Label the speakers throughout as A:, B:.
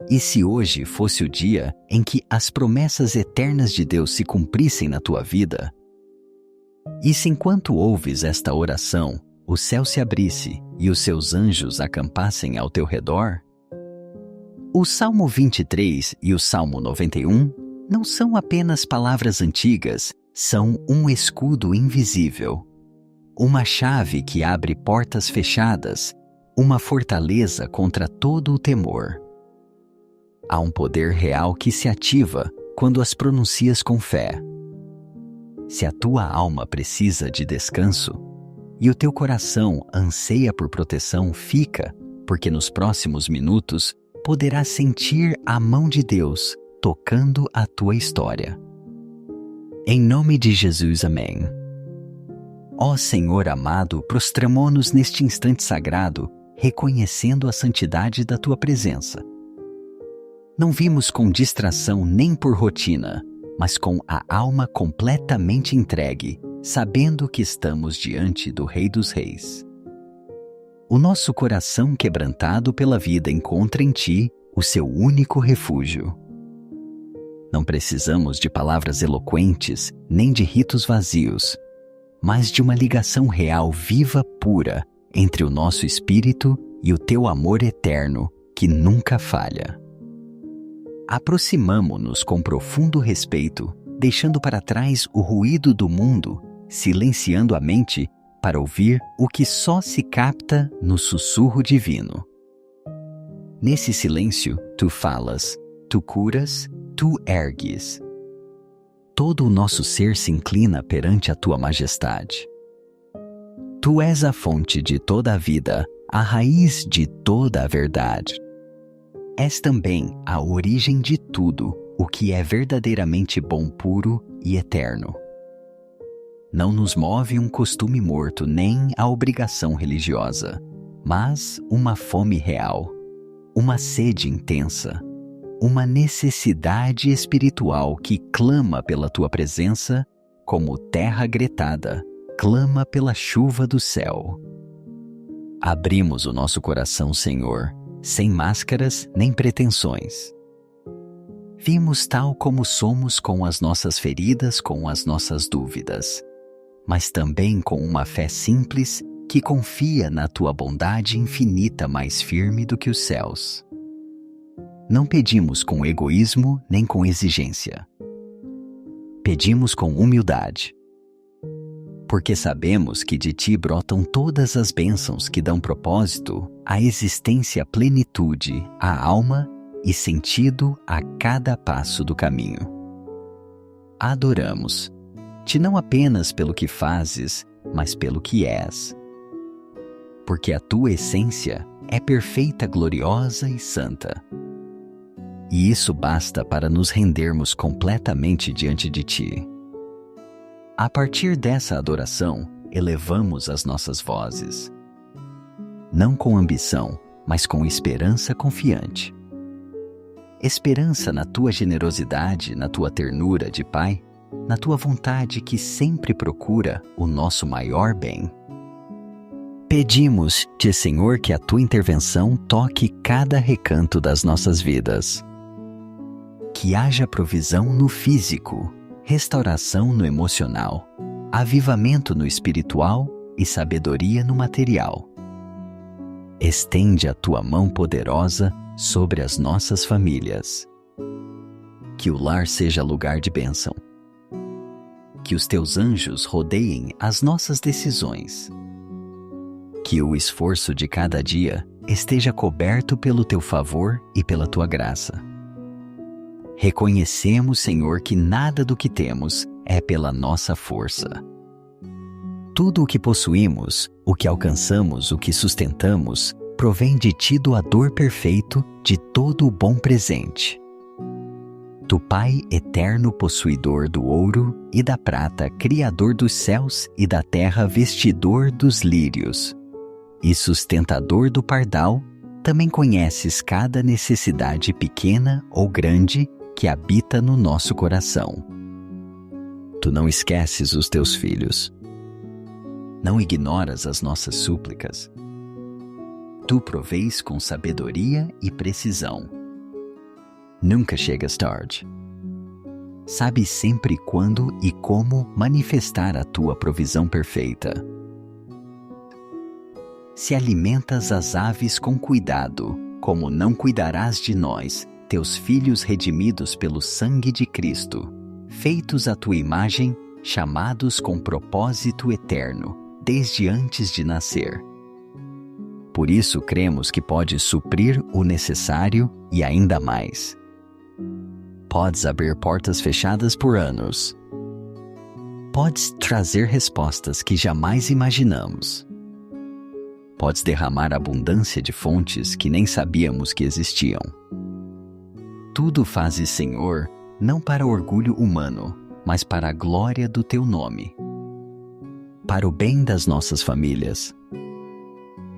A: E se hoje fosse o dia em que as promessas eternas de Deus se cumprissem na tua vida? E se enquanto ouves esta oração, o céu se abrisse e os seus anjos acampassem ao teu redor? O Salmo 23 e o Salmo 91 não são apenas palavras antigas, são um escudo invisível. Uma chave que abre portas fechadas, uma fortaleza contra todo o temor. Há um poder real que se ativa quando as pronuncias com fé. Se a tua alma precisa de descanso e o teu coração anseia por proteção, fica, porque nos próximos minutos poderás sentir a mão de Deus tocando a tua história. Em nome de Jesus, amém. Ó Senhor amado, prostramo-nos neste instante sagrado, reconhecendo a santidade da tua presença. Não vimos com distração nem por rotina, mas com a alma completamente entregue, sabendo que estamos diante do Rei dos Reis. O nosso coração quebrantado pela vida encontra em ti o seu único refúgio. Não precisamos de palavras eloquentes, nem de ritos vazios, mas de uma ligação real, viva, pura, entre o nosso espírito e o teu amor eterno, que nunca falha. Aproximamo-nos com profundo respeito, deixando para trás o ruído do mundo, silenciando a mente para ouvir o que só se capta no sussurro divino. Nesse silêncio, tu falas, tu curas, tu ergues. Todo o nosso ser se inclina perante a tua majestade. Tu és a fonte de toda a vida, a raiz de toda a verdade. És também a origem de tudo, o que é verdadeiramente bom, puro e eterno. Não nos move um costume morto nem a obrigação religiosa, mas uma fome real, uma sede intensa, uma necessidade espiritual que clama pela tua presença, como terra gretada clama pela chuva do céu. Abrimos o nosso coração, Senhor, sem máscaras nem pretensões. Vimos tal como somos, com as nossas feridas, com as nossas dúvidas, mas também com uma fé simples que confia na tua bondade infinita, mais firme do que os céus. Não pedimos com egoísmo nem com exigência. Pedimos com humildade, porque sabemos que de ti brotam todas as bênçãos que dão propósito à existência, plenitude à alma e sentido a cada passo do caminho. Adoramos-te não apenas pelo que fazes, mas pelo que és. Porque a tua essência é perfeita, gloriosa e santa. E isso basta para nos rendermos completamente diante de ti. A partir dessa adoração, elevamos as nossas vozes. Não com ambição, mas com esperança confiante. Esperança na tua generosidade, na tua ternura de Pai, na tua vontade que sempre procura o nosso maior bem. Pedimos-te, Senhor, que a tua intervenção toque cada recanto das nossas vidas. Que haja provisão no físico, restauração no emocional, avivamento no espiritual e sabedoria no material. Estende a tua mão poderosa sobre as nossas famílias. Que o lar seja lugar de bênção. Que os teus anjos rodeiem as nossas decisões. Que o esforço de cada dia esteja coberto pelo teu favor e pela tua graça. Reconhecemos, Senhor, que nada do que temos é pela nossa força. Tudo o que possuímos, o que alcançamos, o que sustentamos, provém de ti, doador perfeito de todo o bom presente. Tu, Pai eterno, possuidor do ouro e da prata, criador dos céus e da terra, vestidor dos lírios e sustentador do pardal, também conheces cada necessidade pequena ou grande que habita no nosso coração. Tu não esqueces os teus filhos. Não ignoras as nossas súplicas. Tu proveis com sabedoria e precisão. Nunca chegas tarde. Sabe sempre quando e como manifestar a tua provisão perfeita. Se alimentas as aves com cuidado, como não cuidarás de nós, teus filhos redimidos pelo sangue de Cristo, feitos à tua imagem, chamados com propósito eterno, desde antes de nascer. Por isso cremos que podes suprir o necessário e ainda mais. Podes abrir portas fechadas por anos. Podes trazer respostas que jamais imaginamos. Podes derramar abundância de fontes que nem sabíamos que existiam. Tudo fazes, Senhor, não para orgulho humano, mas para a glória do teu nome. Para o bem das nossas famílias.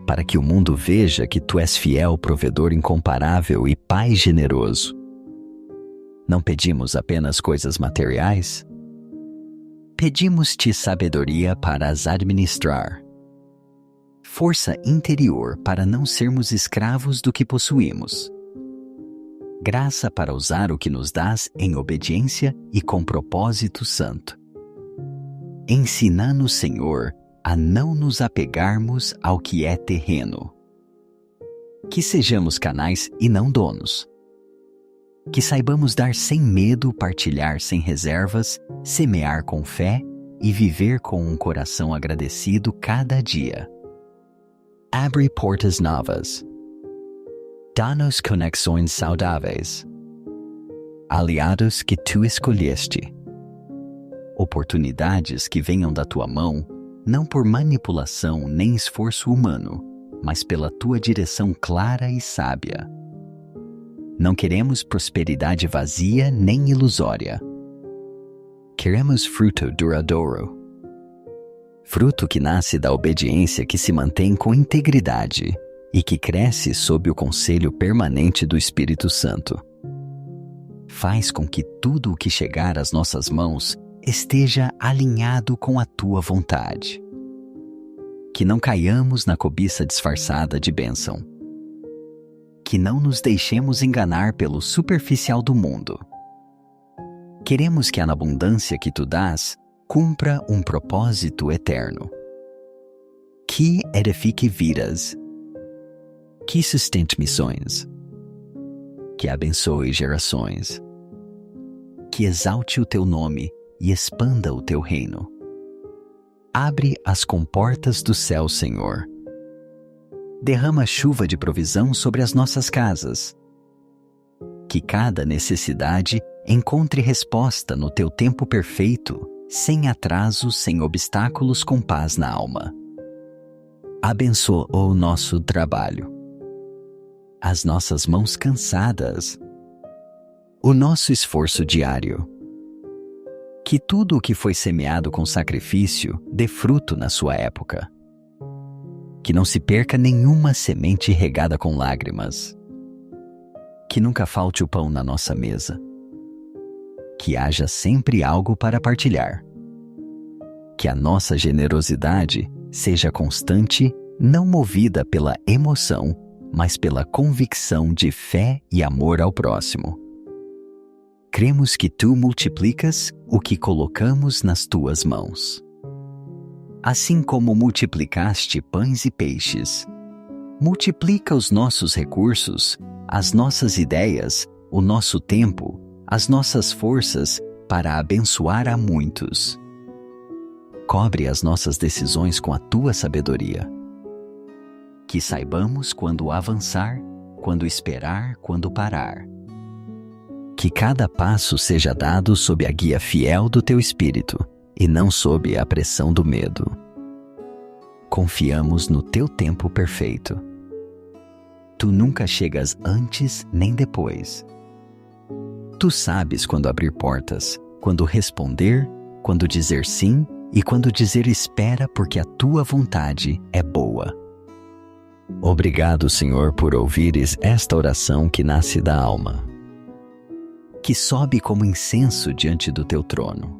A: Para que o mundo veja que tu és fiel, provedor incomparável e Pai generoso. Não pedimos apenas coisas materiais? Pedimos-te sabedoria para as administrar. Força interior para não sermos escravos do que possuímos. Graça para usar o que nos dás em obediência e com propósito santo. Ensina-nos, Senhor, a não nos apegarmos ao que é terreno. Que sejamos canais e não donos. Que saibamos dar sem medo, partilhar sem reservas, semear com fé e viver com um coração agradecido cada dia. Abre portas novas. Dá-nos conexões saudáveis. Aliados que tu escolheste. Oportunidades que venham da tua mão, não por manipulação nem esforço humano, mas pela tua direção clara e sábia. Não queremos prosperidade vazia nem ilusória. Queremos fruto duradouro. Fruto que nasce da obediência que se mantém com integridade e que cresce sob o conselho permanente do Espírito Santo. Faz com que tudo o que chegar às nossas mãos esteja alinhado com a tua vontade. Que não caiamos na cobiça disfarçada de bênção. Que não nos deixemos enganar pelo superficial do mundo. Queremos que a abundância que tu dás cumpra um propósito eterno. Que edifique vidas. Que sustente missões. Que abençoe gerações. Que exalte o teu nome e expanda o teu reino. Abre as comportas do céu, Senhor. Derrama chuva de provisão sobre as nossas casas. Que cada necessidade encontre resposta no teu tempo perfeito, sem atraso, sem obstáculos, com paz na alma. Abençoa o nosso trabalho, as nossas mãos cansadas, o nosso esforço diário. Que tudo o que foi semeado com sacrifício dê fruto na sua época. Que não se perca nenhuma semente regada com lágrimas. Que nunca falte o pão na nossa mesa. Que haja sempre algo para partilhar. Que a nossa generosidade seja constante, não movida pela emoção, mas pela convicção de fé e amor ao próximo. Cremos que tu multiplicas o que colocamos nas tuas mãos. Assim como multiplicaste pães e peixes, multiplica os nossos recursos, as nossas ideias, o nosso tempo, as nossas forças para abençoar a muitos. Cobre as nossas decisões com a tua sabedoria. Que saibamos quando avançar, quando esperar, quando parar. Que cada passo seja dado sob a guia fiel do teu Espírito e não sob a pressão do medo. Confiamos no teu tempo perfeito. Tu nunca chegas antes nem depois. Tu sabes quando abrir portas, quando responder, quando dizer sim e quando dizer espera, porque a tua vontade é boa. Obrigado, Senhor, por ouvires esta oração que nasce da alma, que sobe como incenso diante do teu trono,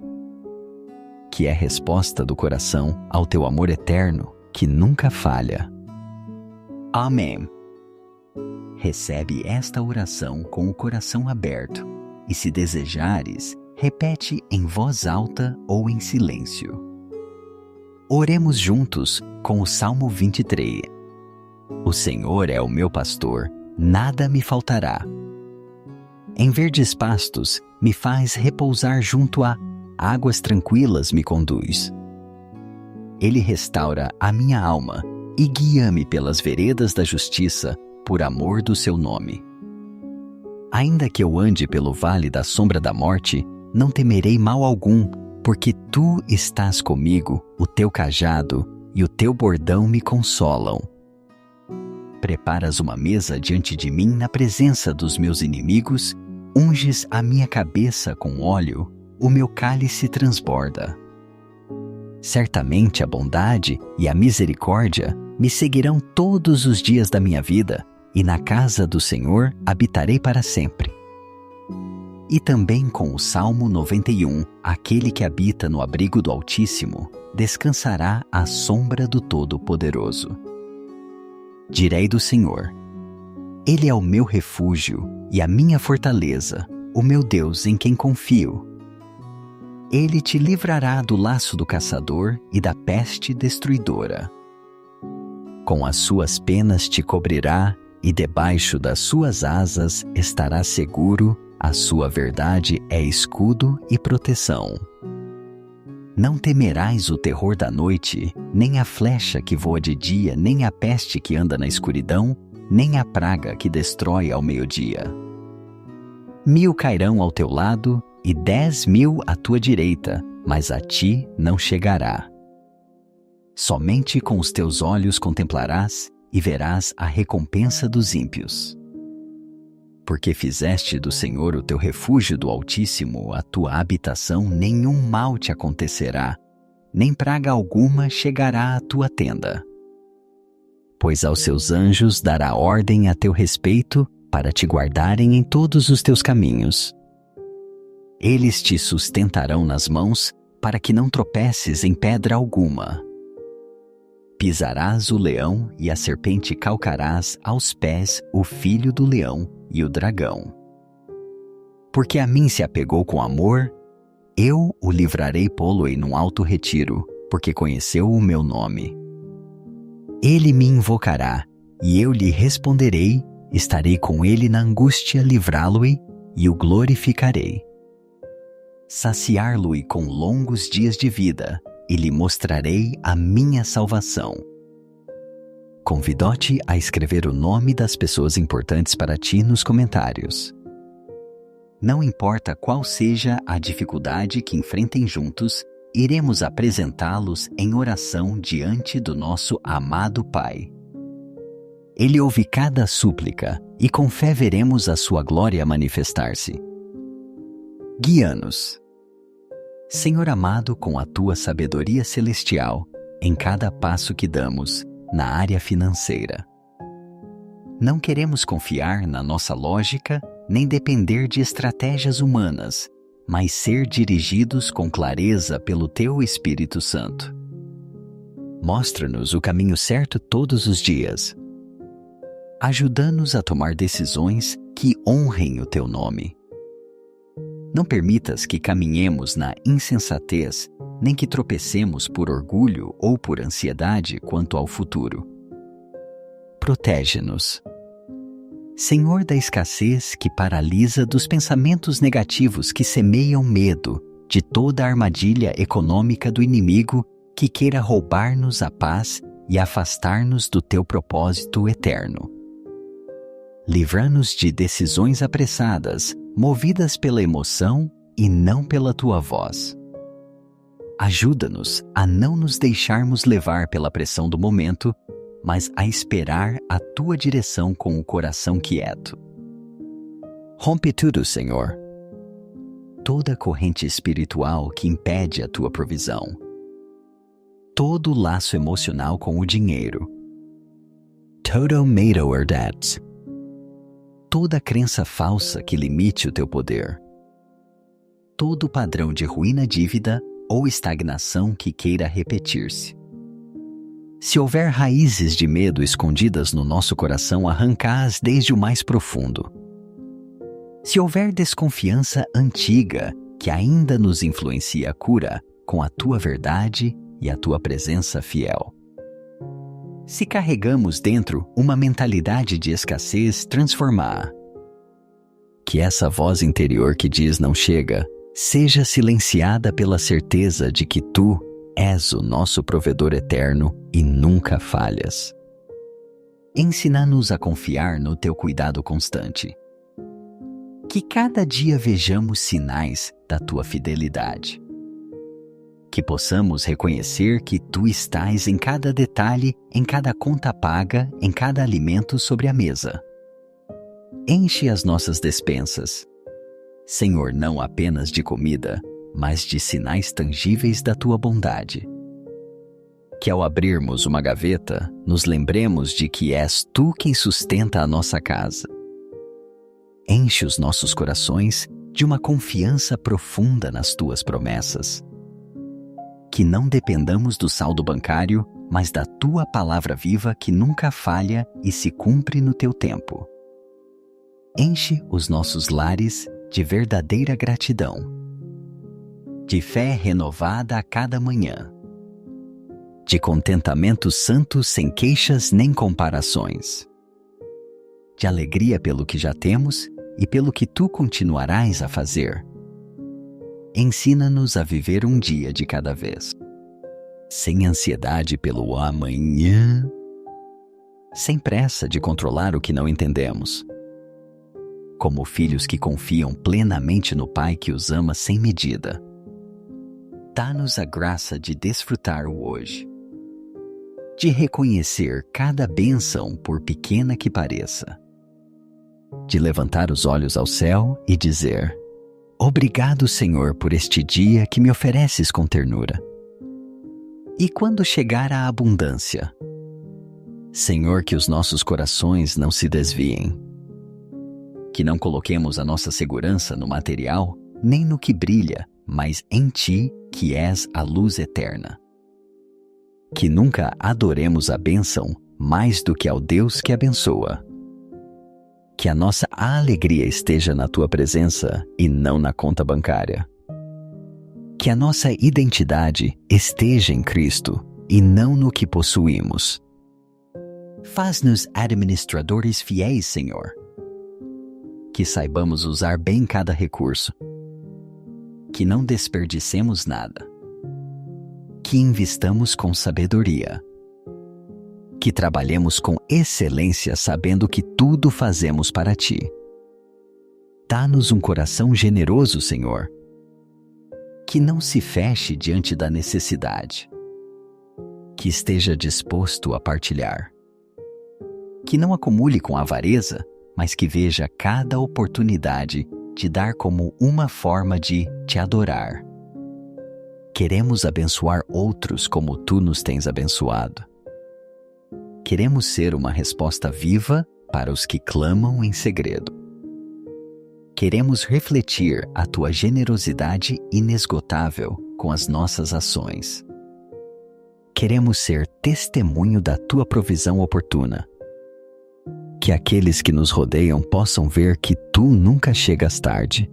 A: que é resposta do coração ao teu amor eterno que nunca falha. Amém. Recebe esta oração com o coração aberto e, se desejares, repete em voz alta ou em silêncio. Oremos juntos com o Salmo 23. O Senhor é o meu pastor, nada me faltará. Em verdes pastos me faz repousar junto a águas tranquilas me conduz. Ele restaura a minha alma e guia-me pelas veredas da justiça, por amor do seu nome. Ainda que eu ande pelo vale da sombra da morte, não temerei mal algum, porque tu estás comigo, o teu cajado e o teu bordão me consolam. Preparas uma mesa diante de mim na presença dos meus inimigos, unges a minha cabeça com óleo, o meu cálice transborda. Certamente a bondade e a misericórdia me seguirão todos os dias da minha vida, e na casa do Senhor habitarei para sempre. E também com o Salmo 91, aquele que habita no abrigo do Altíssimo, descansará à sombra do Todo-Poderoso. Direi do Senhor: Ele é o meu refúgio e a minha fortaleza, o meu Deus em quem confio. Ele te livrará do laço do caçador e da peste destruidora. Com as suas penas te cobrirá, e debaixo das suas asas estarás seguro, a sua verdade é escudo e proteção. Não temerás o terror da noite, nem a flecha que voa de dia, nem a peste que anda na escuridão, nem a praga que destrói ao meio-dia. 1000 cairão ao teu lado e 10.000 à tua direita, mas a ti não chegará. Somente com os teus olhos contemplarás e verás a recompensa dos ímpios. Porque fizeste do Senhor o teu refúgio do Altíssimo, a tua habitação, nenhum mal te acontecerá, nem praga alguma chegará à tua tenda. Pois aos seus anjos dará ordem a teu respeito, para te guardarem em todos os teus caminhos. Eles te sustentarão nas mãos, para que não tropeces em pedra alguma. Pisarás o leão e a serpente calcarás aos pés o filho do leão e o dragão. Porque a mim se apegou com amor, eu o livrarei pô-lo-ei num alto retiro, porque conheceu o meu nome. Ele me invocará, e eu lhe responderei, estarei com ele na angústia, livrá-lo-ei e o glorificarei. Saciar-lo-ei com longos dias de vida, e lhe mostrarei a minha salvação. Convido-te a escrever o nome das pessoas importantes para ti nos comentários. Não importa qual seja a dificuldade que enfrentem juntos, iremos apresentá-los em oração diante do nosso amado Pai. Ele ouve cada súplica e com fé veremos a sua glória manifestar-se. Guia-nos. Senhor amado, com a tua sabedoria celestial, em cada passo que damos, na área financeira. Não queremos confiar na nossa lógica, nem depender de estratégias humanas, mas ser dirigidos com clareza pelo teu Espírito Santo. Mostra-nos o caminho certo todos os dias. Ajuda-nos a tomar decisões que honrem o teu nome. Não permitas que caminhemos na insensatez, nem que tropecemos por orgulho ou por ansiedade quanto ao futuro. Protege-nos. Senhor da escassez que paralisa, dos pensamentos negativos que semeiam medo, de toda a armadilha econômica do inimigo que queira roubar-nos a paz e afastar-nos do teu propósito eterno. Livra-nos de decisões apressadas, movidas pela emoção e não pela tua voz. Ajuda-nos a não nos deixarmos levar pela pressão do momento, mas a esperar a tua direção com o coração quieto. Rompe tudo, Senhor. Toda corrente espiritual que impede a tua provisão. Todo laço emocional com o dinheiro. Total Madoer debts. Toda crença falsa que limite o teu poder. Todo padrão de ruína, dívida ou estagnação que queira repetir-se. Se houver raízes de medo escondidas no nosso coração, arranca-as desde o mais profundo. Se houver desconfiança antiga que ainda nos influencia, cura com a tua verdade e a tua presença fiel. Se carregamos dentro uma mentalidade de escassez, transforma-a. Que essa voz interior que diz não chega, seja silenciada pela certeza de que tu és o nosso provedor eterno e nunca falhas. Ensina-nos a confiar no teu cuidado constante. Que cada dia vejamos sinais da tua fidelidade. Que possamos reconhecer que tu estás em cada detalhe, em cada conta paga, em cada alimento sobre a mesa. Enche as nossas despensas, Senhor, não apenas de comida, mas de sinais tangíveis da tua bondade. Que ao abrirmos uma gaveta, nos lembremos de que és tu quem sustenta a nossa casa. Enche os nossos corações de uma confiança profunda nas tuas promessas. Que não dependamos do saldo bancário, mas da tua palavra viva que nunca falha e se cumpre no teu tempo. Enche os nossos lares de verdadeira gratidão, de fé renovada a cada manhã, de contentamento santo sem queixas nem comparações, de alegria pelo que já temos e pelo que tu continuarás a fazer. Ensina-nos a viver um dia de cada vez, sem ansiedade pelo amanhã, sem pressa de controlar o que não entendemos. Como filhos que confiam plenamente no Pai que os ama sem medida. Dá-nos a graça de desfrutar o hoje, de reconhecer cada bênção por pequena que pareça, de levantar os olhos ao céu e dizer: obrigado, Senhor, por este dia que me ofereces com ternura. E quando chegar a abundância, Senhor, que os nossos corações não se desviem, que não coloquemos a nossa segurança no material, nem no que brilha, mas em Ti, que és a luz eterna. Que nunca adoremos a bênção mais do que ao Deus que abençoa. Que a nossa alegria esteja na Tua presença e não na conta bancária. Que a nossa identidade esteja em Cristo e não no que possuímos. Faz-nos administradores fiéis, Senhor. Que saibamos usar bem cada recurso. Que não desperdicemos nada. Que investamos com sabedoria. Que trabalhemos com excelência sabendo que tudo fazemos para Ti. Dá-nos um coração generoso, Senhor. Que não se feche diante da necessidade. Que esteja disposto a partilhar. Que não acumule com avareza, mas que veja cada oportunidade de dar como uma forma de Te adorar. Queremos abençoar outros como Tu nos tens abençoado. Queremos ser uma resposta viva para os que clamam em segredo. Queremos refletir a Tua generosidade inesgotável com as nossas ações. Queremos ser testemunho da Tua provisão oportuna. Que aqueles que nos rodeiam possam ver que Tu nunca chegas tarde.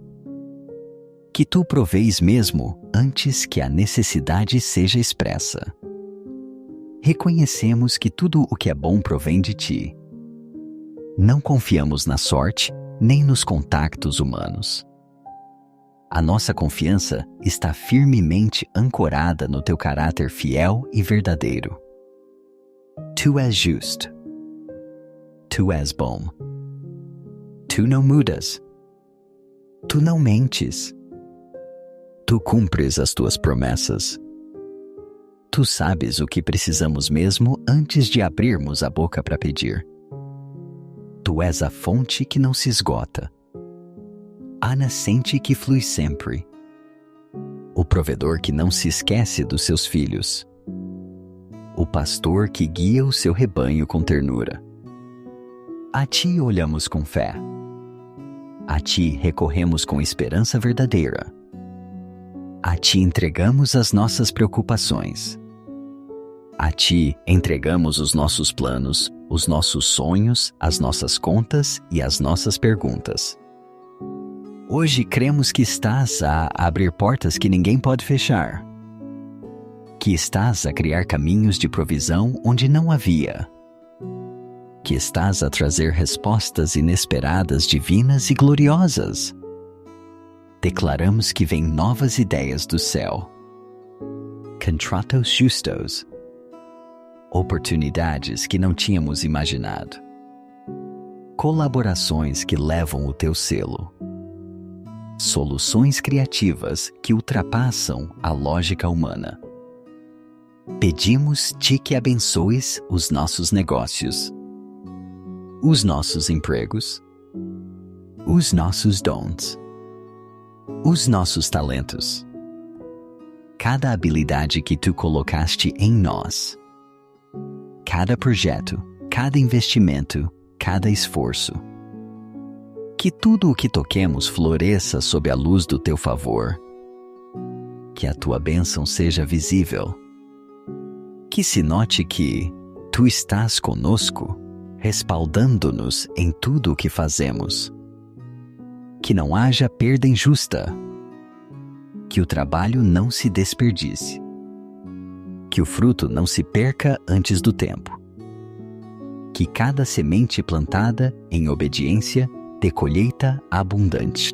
A: Que Tu proveis mesmo antes que a necessidade seja expressa. Reconhecemos que tudo o que é bom provém de Ti. Não confiamos na sorte nem nos contactos humanos. A nossa confiança está firmemente ancorada no Teu caráter fiel e verdadeiro. Tu és justo. Tu és bom. Tu não mudas. Tu não mentes. Tu cumpres as Tuas promessas. Tu sabes o que precisamos mesmo antes de abrirmos a boca para pedir. Tu és a fonte que não se esgota, a nascente que flui sempre, o provedor que não se esquece dos seus filhos, o pastor que guia o seu rebanho com ternura. A Ti olhamos com fé. A Ti recorremos com esperança verdadeira. A Ti entregamos as nossas preocupações. A Ti entregamos os nossos planos, os nossos sonhos, as nossas contas e as nossas perguntas. Hoje cremos que estás a abrir portas que ninguém pode fechar, que estás a criar caminhos de provisão onde não havia, que estás a trazer respostas inesperadas, divinas e gloriosas. Declaramos que vêm novas ideias do céu, contratos justos, oportunidades que não tínhamos imaginado, colaborações que levam o teu selo, soluções criativas que ultrapassam a lógica humana. Pedimos-te que abençoes os nossos negócios, os nossos empregos, os nossos dons, os nossos talentos, cada habilidade que tu colocaste em nós, cada projeto, cada investimento, cada esforço. Que tudo o que toquemos floresça sob a luz do teu favor. Que a tua bênção seja visível. Que se note que tu estás conosco, respaldando-nos em tudo o que fazemos. Que não haja perda injusta. Que o trabalho não se desperdice. Que o fruto não se perca antes do tempo. Que cada semente plantada em obediência dê colheita abundante.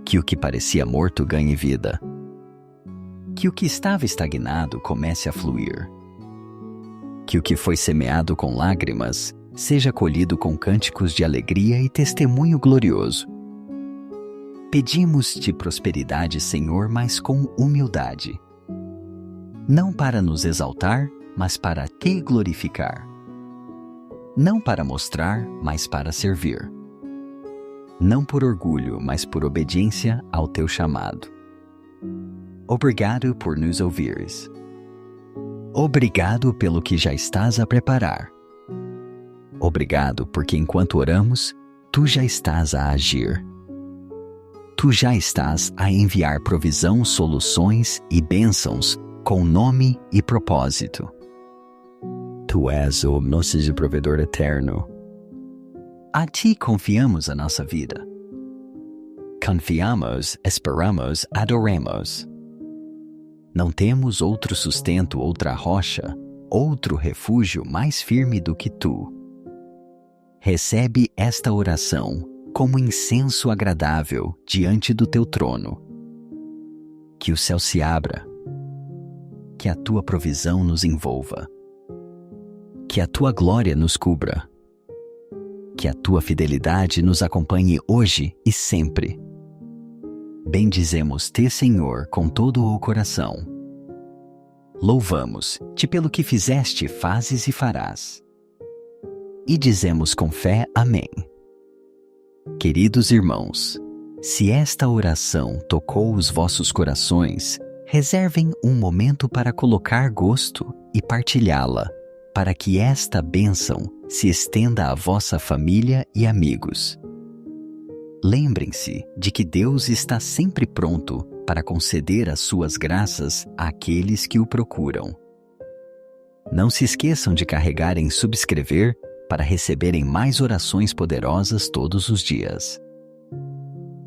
A: Que o que parecia morto ganhe vida. Que o que estava estagnado comece a fluir. Que o que foi semeado com lágrimas seja colhido com cânticos de alegria e testemunho glorioso. Pedimos-te prosperidade, Senhor, mas com humildade. Não para nos exaltar, mas para te glorificar. Não para mostrar, mas para servir. Não por orgulho, mas por obediência ao teu chamado. Obrigado por nos ouvires. Obrigado pelo que já estás a preparar. Obrigado porque enquanto oramos, tu já estás a agir. Tu já estás a enviar provisão, soluções e bênçãos com nome e propósito. Tu és o nosso provedor eterno. A ti confiamos a nossa vida. Confiamos, esperamos, adoremos. Não temos outro sustento, outra rocha, outro refúgio mais firme do que tu. Recebe esta oração como incenso agradável diante do teu trono. Que o céu se abra, que a tua provisão nos envolva, que a tua glória nos cubra, que a tua fidelidade nos acompanhe hoje e sempre. Bendizemos-te, Senhor, com todo o coração. Louvamos-te pelo que fizeste, fazes e farás. E dizemos com fé, amém. Queridos irmãos, se esta oração tocou os vossos corações, reservem um momento para colocar gosto e partilhá-la, para que esta bênção se estenda à vossa família e amigos. Lembrem-se de que Deus está sempre pronto para conceder as suas graças àqueles que o procuram. Não se esqueçam de carregar em subscrever para receberem mais orações poderosas todos os dias.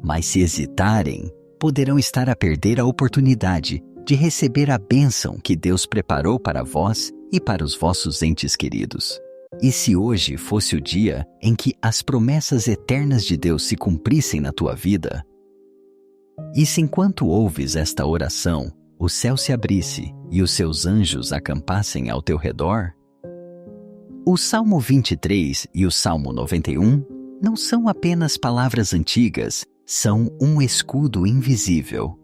A: Mas se hesitarem, poderão estar a perder a oportunidade de receber a bênção que Deus preparou para vós e para os vossos entes queridos. E se hoje fosse o dia em que as promessas eternas de Deus se cumprissem na tua vida? E se enquanto ouves esta oração, o céu se abrisse e os seus anjos acampassem ao teu redor? O Salmo 23 e o Salmo 91 não são apenas palavras antigas, são um escudo invisível,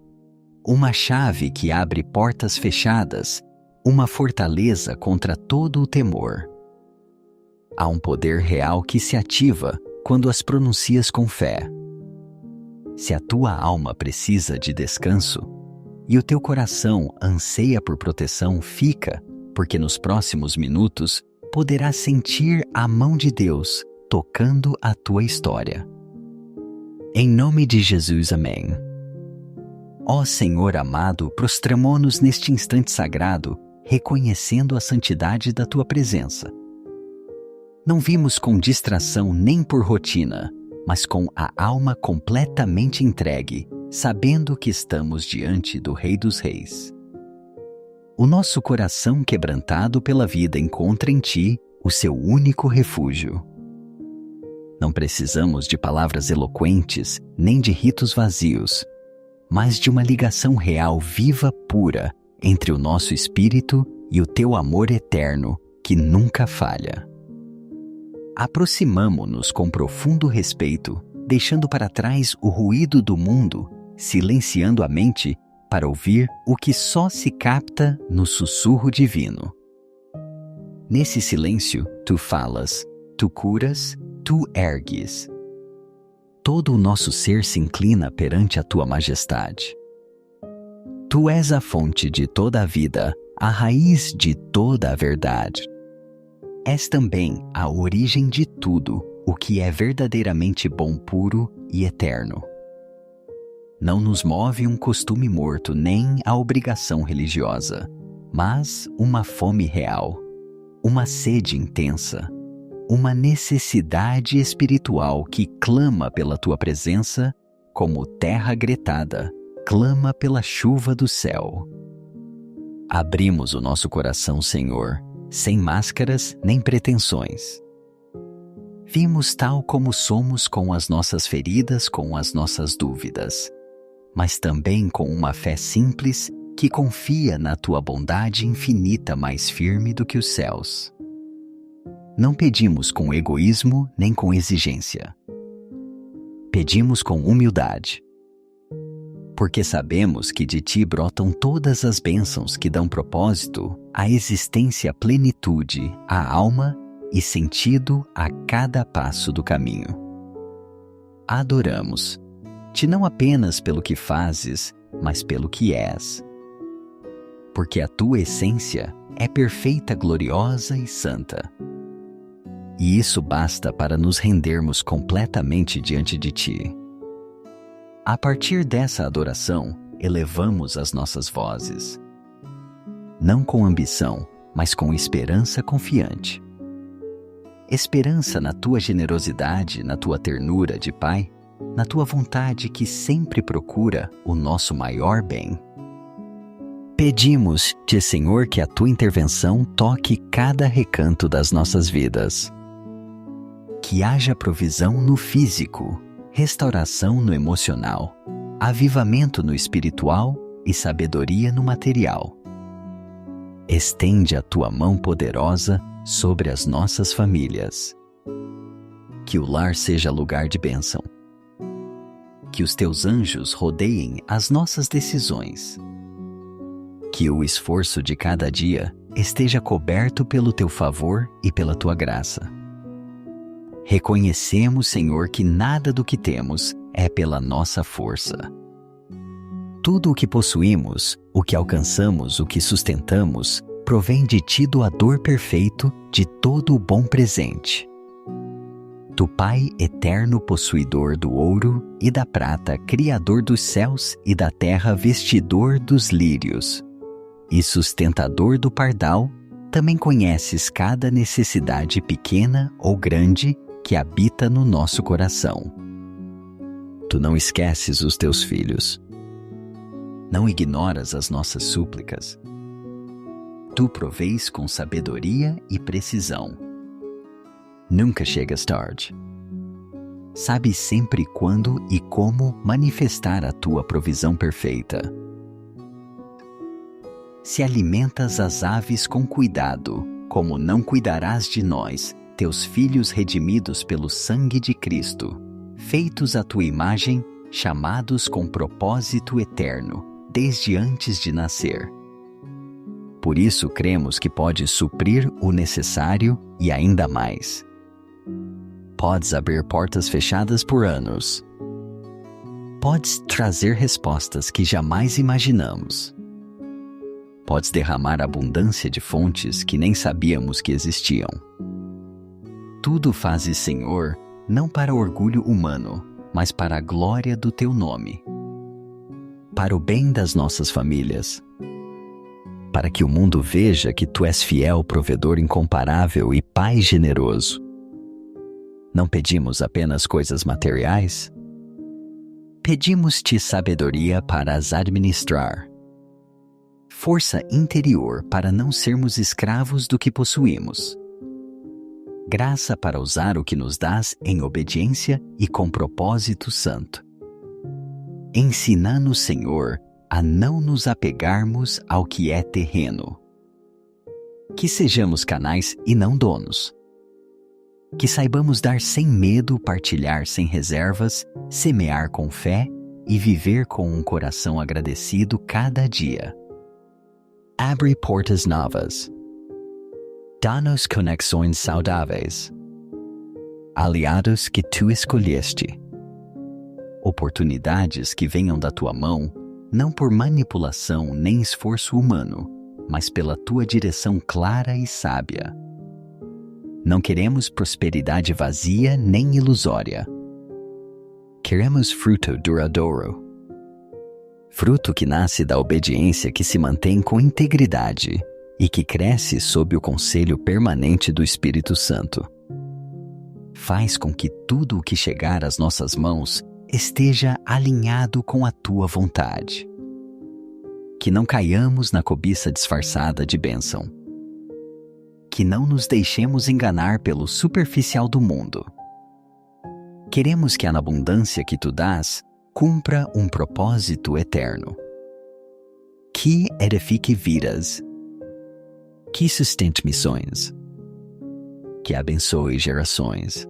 A: uma chave que abre portas fechadas, uma fortaleza contra todo o temor. Há um poder real que se ativa quando as pronuncias com fé. Se a tua alma precisa de descanso e o teu coração anseia por proteção, fica, porque nos próximos minutos poderás sentir a mão de Deus tocando a tua história. Em nome de Jesus, amém. Ó Senhor amado, prostramo-nos neste instante sagrado, reconhecendo a santidade da tua presença. Não vimos com distração nem por rotina, mas com a alma completamente entregue, sabendo que estamos diante do Rei dos Reis. O nosso coração quebrantado pela vida encontra em Ti o seu único refúgio. Não precisamos de palavras eloquentes nem de ritos vazios, mas de uma ligação real, viva, pura, entre o nosso espírito e o Teu amor eterno, que nunca falha. Aproximamo-nos com profundo respeito, deixando para trás o ruído do mundo, silenciando a mente para ouvir o que só se capta no sussurro divino. Nesse silêncio, Tu falas, Tu curas, Tu ergues. Todo o nosso ser se inclina perante a Tua majestade. Tu és a fonte de toda a vida, a raiz de toda a verdade. És também a origem de tudo, o que é verdadeiramente bom, puro e eterno. Não nos move um costume morto nem a obrigação religiosa, mas uma fome real, uma sede intensa, uma necessidade espiritual que clama pela Tua presença, como terra gretada clama pela chuva do céu. Abrimos o nosso coração, Senhor, sem máscaras nem pretensões. Vimos tal como somos, com as nossas feridas, com as nossas dúvidas, mas também com uma fé simples que confia na Tua bondade infinita, mais firme do que os céus. Não pedimos com egoísmo nem com exigência. Pedimos com humildade, porque sabemos que de Ti brotam todas as bênçãos que dão propósito à existência, plenitude à alma e sentido a cada passo do caminho. Adoramos-Te não apenas pelo que fazes, mas pelo que és. Porque a Tua essência é perfeita, gloriosa e santa. E isso basta para nos rendermos completamente diante de Ti. A partir dessa adoração, elevamos as nossas vozes. Não com ambição, mas com esperança confiante. Esperança na Tua generosidade, na Tua ternura de Pai, na Tua vontade que sempre procura o nosso maior bem. Pedimos-Te, Senhor, que a Tua intervenção toque cada recanto das nossas vidas. Que haja provisão no físico, restauração no emocional, avivamento no espiritual e sabedoria no material. Estende a Tua mão poderosa sobre as nossas famílias. Que o lar seja lugar de bênção. Que os Teus anjos rodeiem as nossas decisões. Que o esforço de cada dia esteja coberto pelo Teu favor e pela Tua graça. Reconhecemos, Senhor, que nada do que temos é pela nossa força. Tudo o que possuímos, o que alcançamos, o que sustentamos, provém de Ti, doador perfeito de todo o bom presente. Tu, Pai eterno, possuidor do ouro e da prata, criador dos céus e da terra, vestidor dos lírios e sustentador do pardal, também conheces cada necessidade pequena ou grande que habita no nosso coração. Tu não esqueces os Teus filhos. Não ignoras as nossas súplicas. Tu proveis com sabedoria e precisão. Nunca chegas tarde. Sabes sempre quando e como manifestar a Tua provisão perfeita. Se alimentas as aves com cuidado, como não cuidarás de nós, Teus filhos redimidos pelo sangue de Cristo, feitos à Tua imagem, chamados com propósito eterno, desde antes de nascer. Por isso cremos que podes suprir o necessário e ainda mais. Podes abrir portas fechadas por anos. Podes trazer respostas que jamais imaginamos. Podes derramar abundância de fontes que nem sabíamos que existiam. Tudo fazes, Senhor, não para orgulho humano, mas para a glória do Teu nome. Para o bem das nossas famílias. para que o mundo veja que tu és fiel, provedor incomparável e Pai generoso. Não pedimos apenas coisas materiais? Pedimos-te sabedoria para as administrar, força interior para não sermos escravos do que possuímos, graça para usar o que nos dás em obediência e com propósito santo. Ensina-nos, Senhor, a não nos apegarmos ao que é terreno. Que sejamos canais e não donos. Que saibamos dar sem medo, partilhar sem reservas, semear com fé e viver com um coração agradecido cada dia. Abre portas novas. Dá-nos conexões saudáveis. Aliados que tu escolheste. Oportunidades que venham da tua mão, não por manipulação nem esforço humano, mas pela tua direção clara e sábia. Não queremos prosperidade vazia nem ilusória. Queremos fruto duradouro. Fruto que nasce da obediência que se mantém com integridade e que cresce sob o conselho permanente do Espírito Santo. Faz com que tudo o que chegar às nossas mãos esteja alinhado com a tua vontade. Que não caiamos na cobiça disfarçada de bênção. Que não nos deixemos enganar pelo superficial do mundo. Queremos que a abundância que tu dás cumpra um propósito eterno. Que edifique vidas. Que sustente missões. Que abençoe gerações.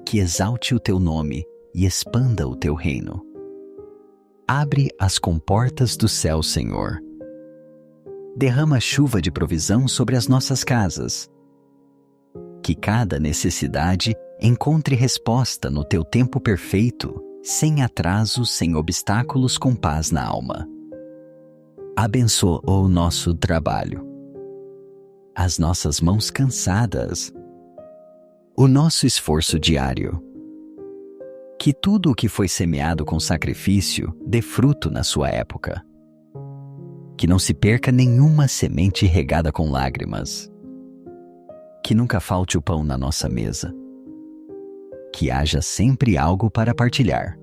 A: Que exalte o teu nome e expanda o teu reino. Abre as comportas do céu, Senhor. Derrama chuva de provisão sobre as nossas casas. Que cada necessidade encontre resposta no teu tempo perfeito, sem atraso, sem obstáculos, com paz na alma. Abençoa o nosso trabalho, as nossas mãos cansadas, o nosso esforço diário. Que tudo o que foi semeado com sacrifício dê fruto na sua época. Que não se perca nenhuma semente regada com lágrimas. Que nunca falte o pão na nossa mesa. Que haja sempre algo para partilhar.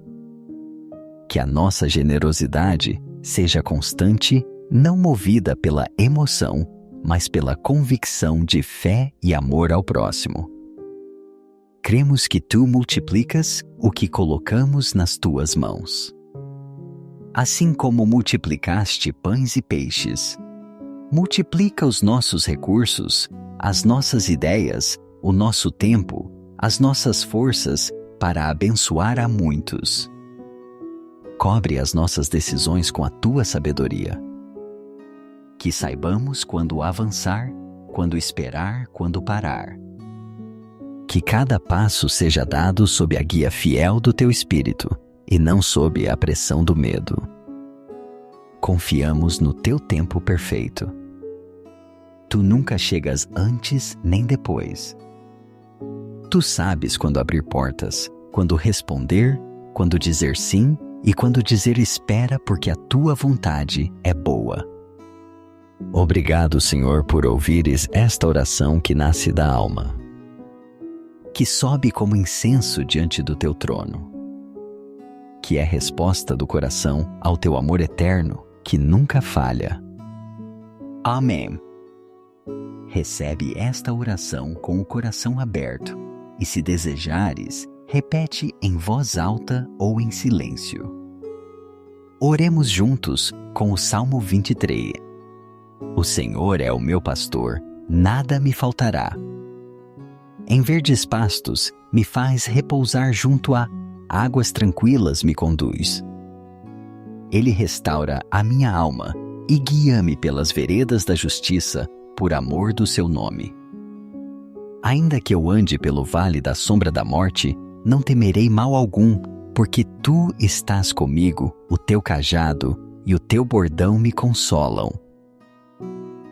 A: Que a nossa generosidade seja constante, não movida pela emoção, mas pela convicção de fé e amor ao próximo. Cremos que tu multiplicas o que colocamos nas tuas mãos. Assim como multiplicaste pães e peixes, multiplica os nossos recursos, as nossas ideias, o nosso tempo, as nossas forças para abençoar a muitos. Cobre as nossas decisões com a tua sabedoria. Que saibamos quando avançar, quando esperar, quando parar. Que cada passo seja dado sob a guia fiel do teu Espírito e não sob a pressão do medo. Confiamos no teu tempo perfeito. Tu nunca chegas antes nem depois. Tu sabes quando abrir portas, quando responder, quando dizer sim e quando dizer espera, porque a tua vontade é boa. Obrigado, Senhor, por ouvires esta oração que nasce da alma, que sobe como incenso diante do teu trono, que é resposta do coração ao teu amor eterno que nunca falha. Amém. Recebe esta oração com o coração aberto e, se desejares, repete em voz alta ou em silêncio. Oremos juntos com o Salmo 23. O Senhor é o meu pastor, nada me faltará. Em verdes pastos me faz repousar junto a águas tranquilas me conduz. Ele restaura a minha alma e guia-me pelas veredas da justiça, por amor do seu nome. Ainda que eu ande pelo vale da sombra da morte, não temerei mal algum, porque tu estás comigo, o teu cajado e o teu bordão me consolam.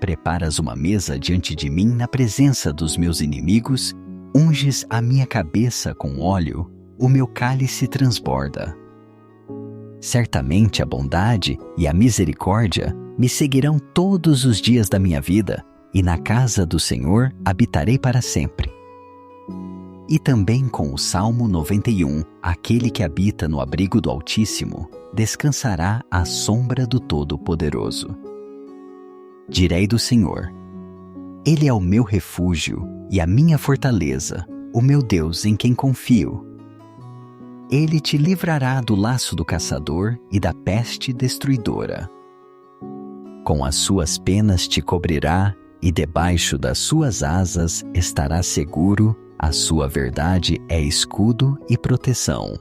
A: Preparas uma mesa diante de mim na presença dos meus inimigos, unges a minha cabeça com óleo, o meu cálice transborda. Certamente a bondade e a misericórdia me seguirão todos os dias da minha vida, e na casa do Senhor habitarei para sempre. E também com o Salmo 91, aquele que habita no abrigo do Altíssimo, descansará à sombra do Todo-Poderoso. Direi do Senhor: Ele é o meu refúgio e a minha fortaleza, o meu Deus em quem confio. Ele te livrará do laço do caçador e da peste destruidora. Com as suas penas te cobrirá, e debaixo das suas asas estarás seguro. A sua verdade é escudo e proteção.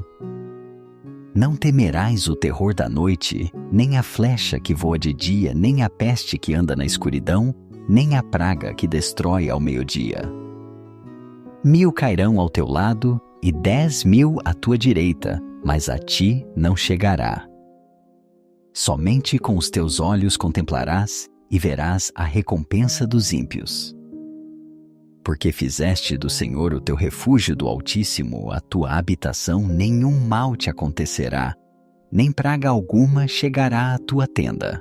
A: Não temerás o terror da noite, nem a flecha que voa de dia, nem a peste que anda na escuridão, nem a praga que destrói ao meio-dia. 1000 cairão ao teu lado e 10.000 à tua direita, mas a ti não chegará. Somente com os teus olhos contemplarás e verás a recompensa dos ímpios. Porque fizeste do Senhor o teu refúgio do Altíssimo, a tua habitação, nenhum mal te acontecerá, nem praga alguma chegará à tua tenda.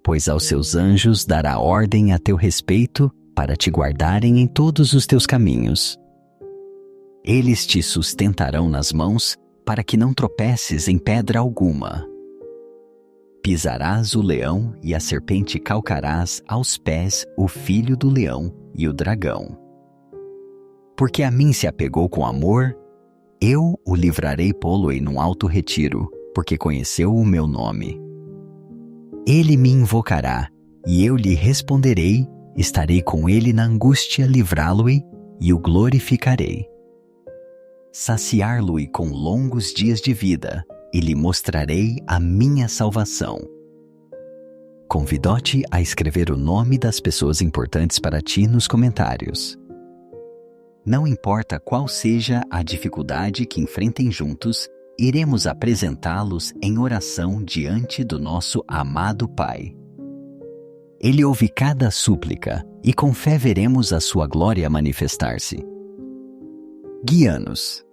A: Pois aos seus anjos dará ordem a teu respeito, para te guardarem em todos os teus caminhos. Eles te sustentarão nas mãos, para que não tropeces em pedra alguma. Pisarás o leão e a serpente calcarás aos pés o filho do leão e o dragão. Porque a mim se apegou com amor, eu o livrarei pô-lo-ei num alto retiro, porque conheceu o meu nome. Ele me invocará, e eu lhe responderei, estarei com ele na angústia, livrá-lo-ei e o glorificarei. Saciar-lo-ei com longos dias de vida, e lhe mostrarei a minha salvação. Convido-te a escrever o nome das pessoas importantes para ti nos comentários. Não importa qual seja a dificuldade que enfrentem juntos, iremos apresentá-los em oração diante do nosso amado Pai. Ele ouve cada súplica e com fé veremos a sua glória manifestar-se. Guia-nos.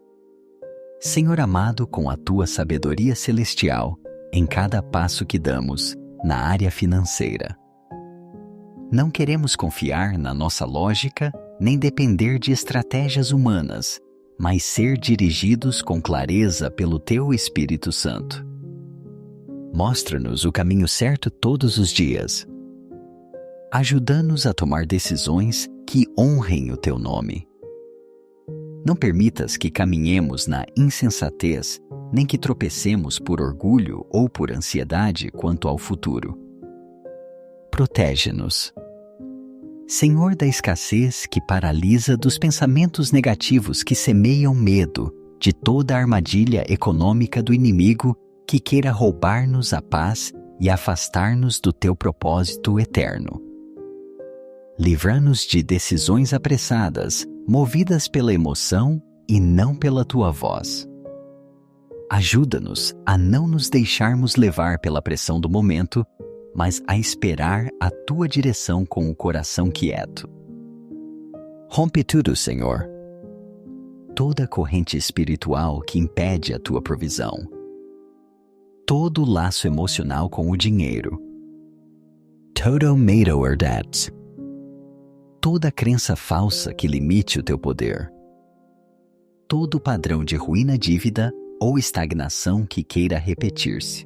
A: Senhor amado, com a tua sabedoria celestial, em cada passo que damos, na área financeira. Não queremos confiar na nossa lógica, nem depender de estratégias humanas, mas ser dirigidos com clareza pelo teu Espírito Santo. Mostra-nos o caminho certo todos os dias. Ajuda-nos a tomar decisões que honrem o teu nome. Não permitas que caminhemos na insensatez, nem que tropecemos por orgulho ou por ansiedade quanto ao futuro. Protege-nos. Senhor da escassez que paralisa, dos pensamentos negativos que semeiam medo, de toda a armadilha econômica do inimigo que queira roubar-nos a paz e afastar-nos do teu propósito eterno. Livra-nos de decisões apressadas, movidas pela emoção e não pela tua voz. Ajuda-nos a não nos deixarmos levar pela pressão do momento, mas a esperar a tua direção com o coração quieto. Rompe tudo, Senhor. Toda corrente espiritual que impede a tua provisão. Todo laço emocional com o dinheiro. Total or debts. Toda crença falsa que limite o teu poder. Todo padrão de ruína, dívida ou estagnação que queira repetir-se.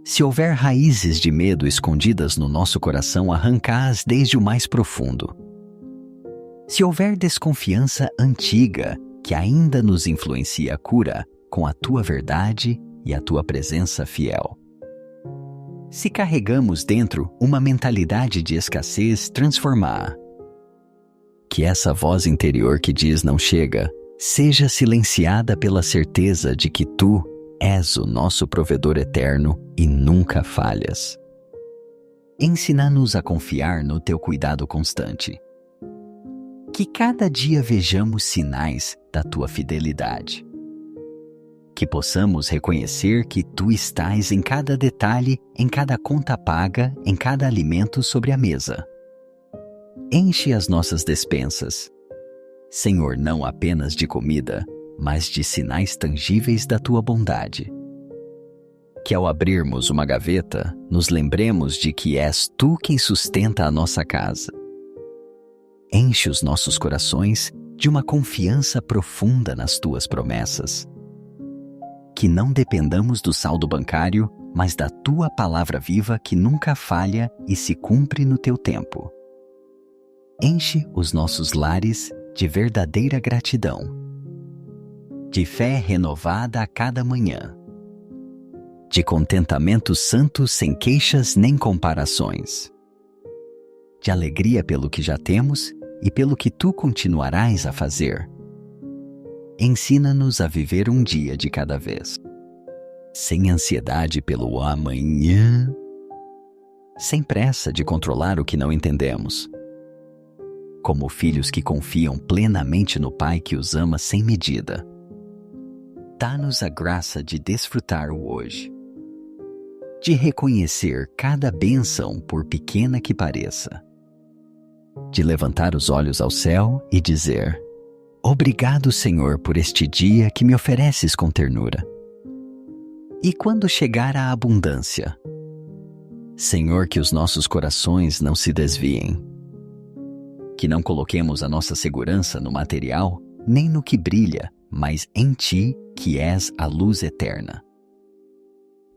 A: Se houver raízes de medo escondidas no nosso coração, arranca-as desde o mais profundo. Se houver desconfiança antiga que ainda nos influencia, cura com a tua verdade e a tua presença fiel. Se carregamos dentro uma mentalidade de escassez, transforma-a. Que essa voz interior que diz não chega, seja silenciada pela certeza de que tu és o nosso provedor eterno e nunca falhas. Ensina-nos a confiar no teu cuidado constante. Que cada dia vejamos sinais da tua fidelidade. Que possamos reconhecer que tu estás em cada detalhe, em cada conta paga, em cada alimento sobre a mesa. Enche as nossas despensas, Senhor, não apenas de comida, mas de sinais tangíveis da tua bondade. Que ao abrirmos uma gaveta, nos lembremos de que és tu quem sustenta a nossa casa. Enche os nossos corações de uma confiança profunda nas tuas promessas. Que não dependamos do saldo bancário, mas da tua palavra viva que nunca falha e se cumpre no teu tempo. Enche os nossos lares de verdadeira gratidão, de fé renovada a cada manhã, de contentamento santo sem queixas nem comparações, de alegria pelo que já temos e pelo que tu continuarás a fazer. Ensina-nos a viver um dia de cada vez, sem ansiedade pelo amanhã, sem pressa de controlar o que não entendemos. Como filhos que confiam plenamente no Pai que os ama sem medida. Dá-nos a graça de desfrutar o hoje, de reconhecer cada bênção por pequena que pareça, de levantar os olhos ao céu e dizer: obrigado, Senhor, por este dia que me ofereces com ternura. E quando chegar a abundância, Senhor, que os nossos corações não se desviem, que não coloquemos a nossa segurança no material, nem no que brilha, mas em Ti, que és a luz eterna.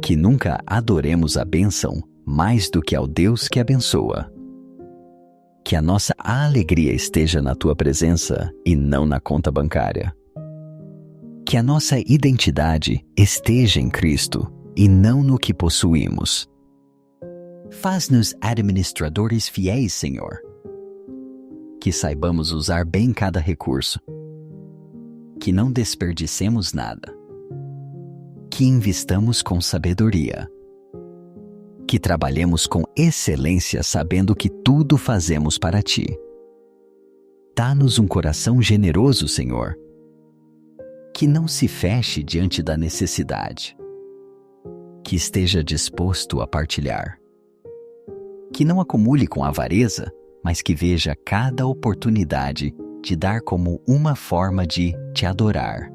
A: Que nunca adoremos a bênção mais do que ao Deus que abençoa. Que a nossa alegria esteja na Tua presença e não na conta bancária. Que a nossa identidade esteja em Cristo e não no que possuímos. Faz-nos administradores fiéis, Senhor. Que saibamos usar bem cada recurso. Que não desperdicemos nada. Que investamos com sabedoria. Que trabalhemos com excelência sabendo que tudo fazemos para Ti. Dá-nos um coração generoso, Senhor. Que não se feche diante da necessidade. Que esteja disposto a partilhar. Que não acumule com avareza, mas que veja cada oportunidade de dar como uma forma de Te adorar.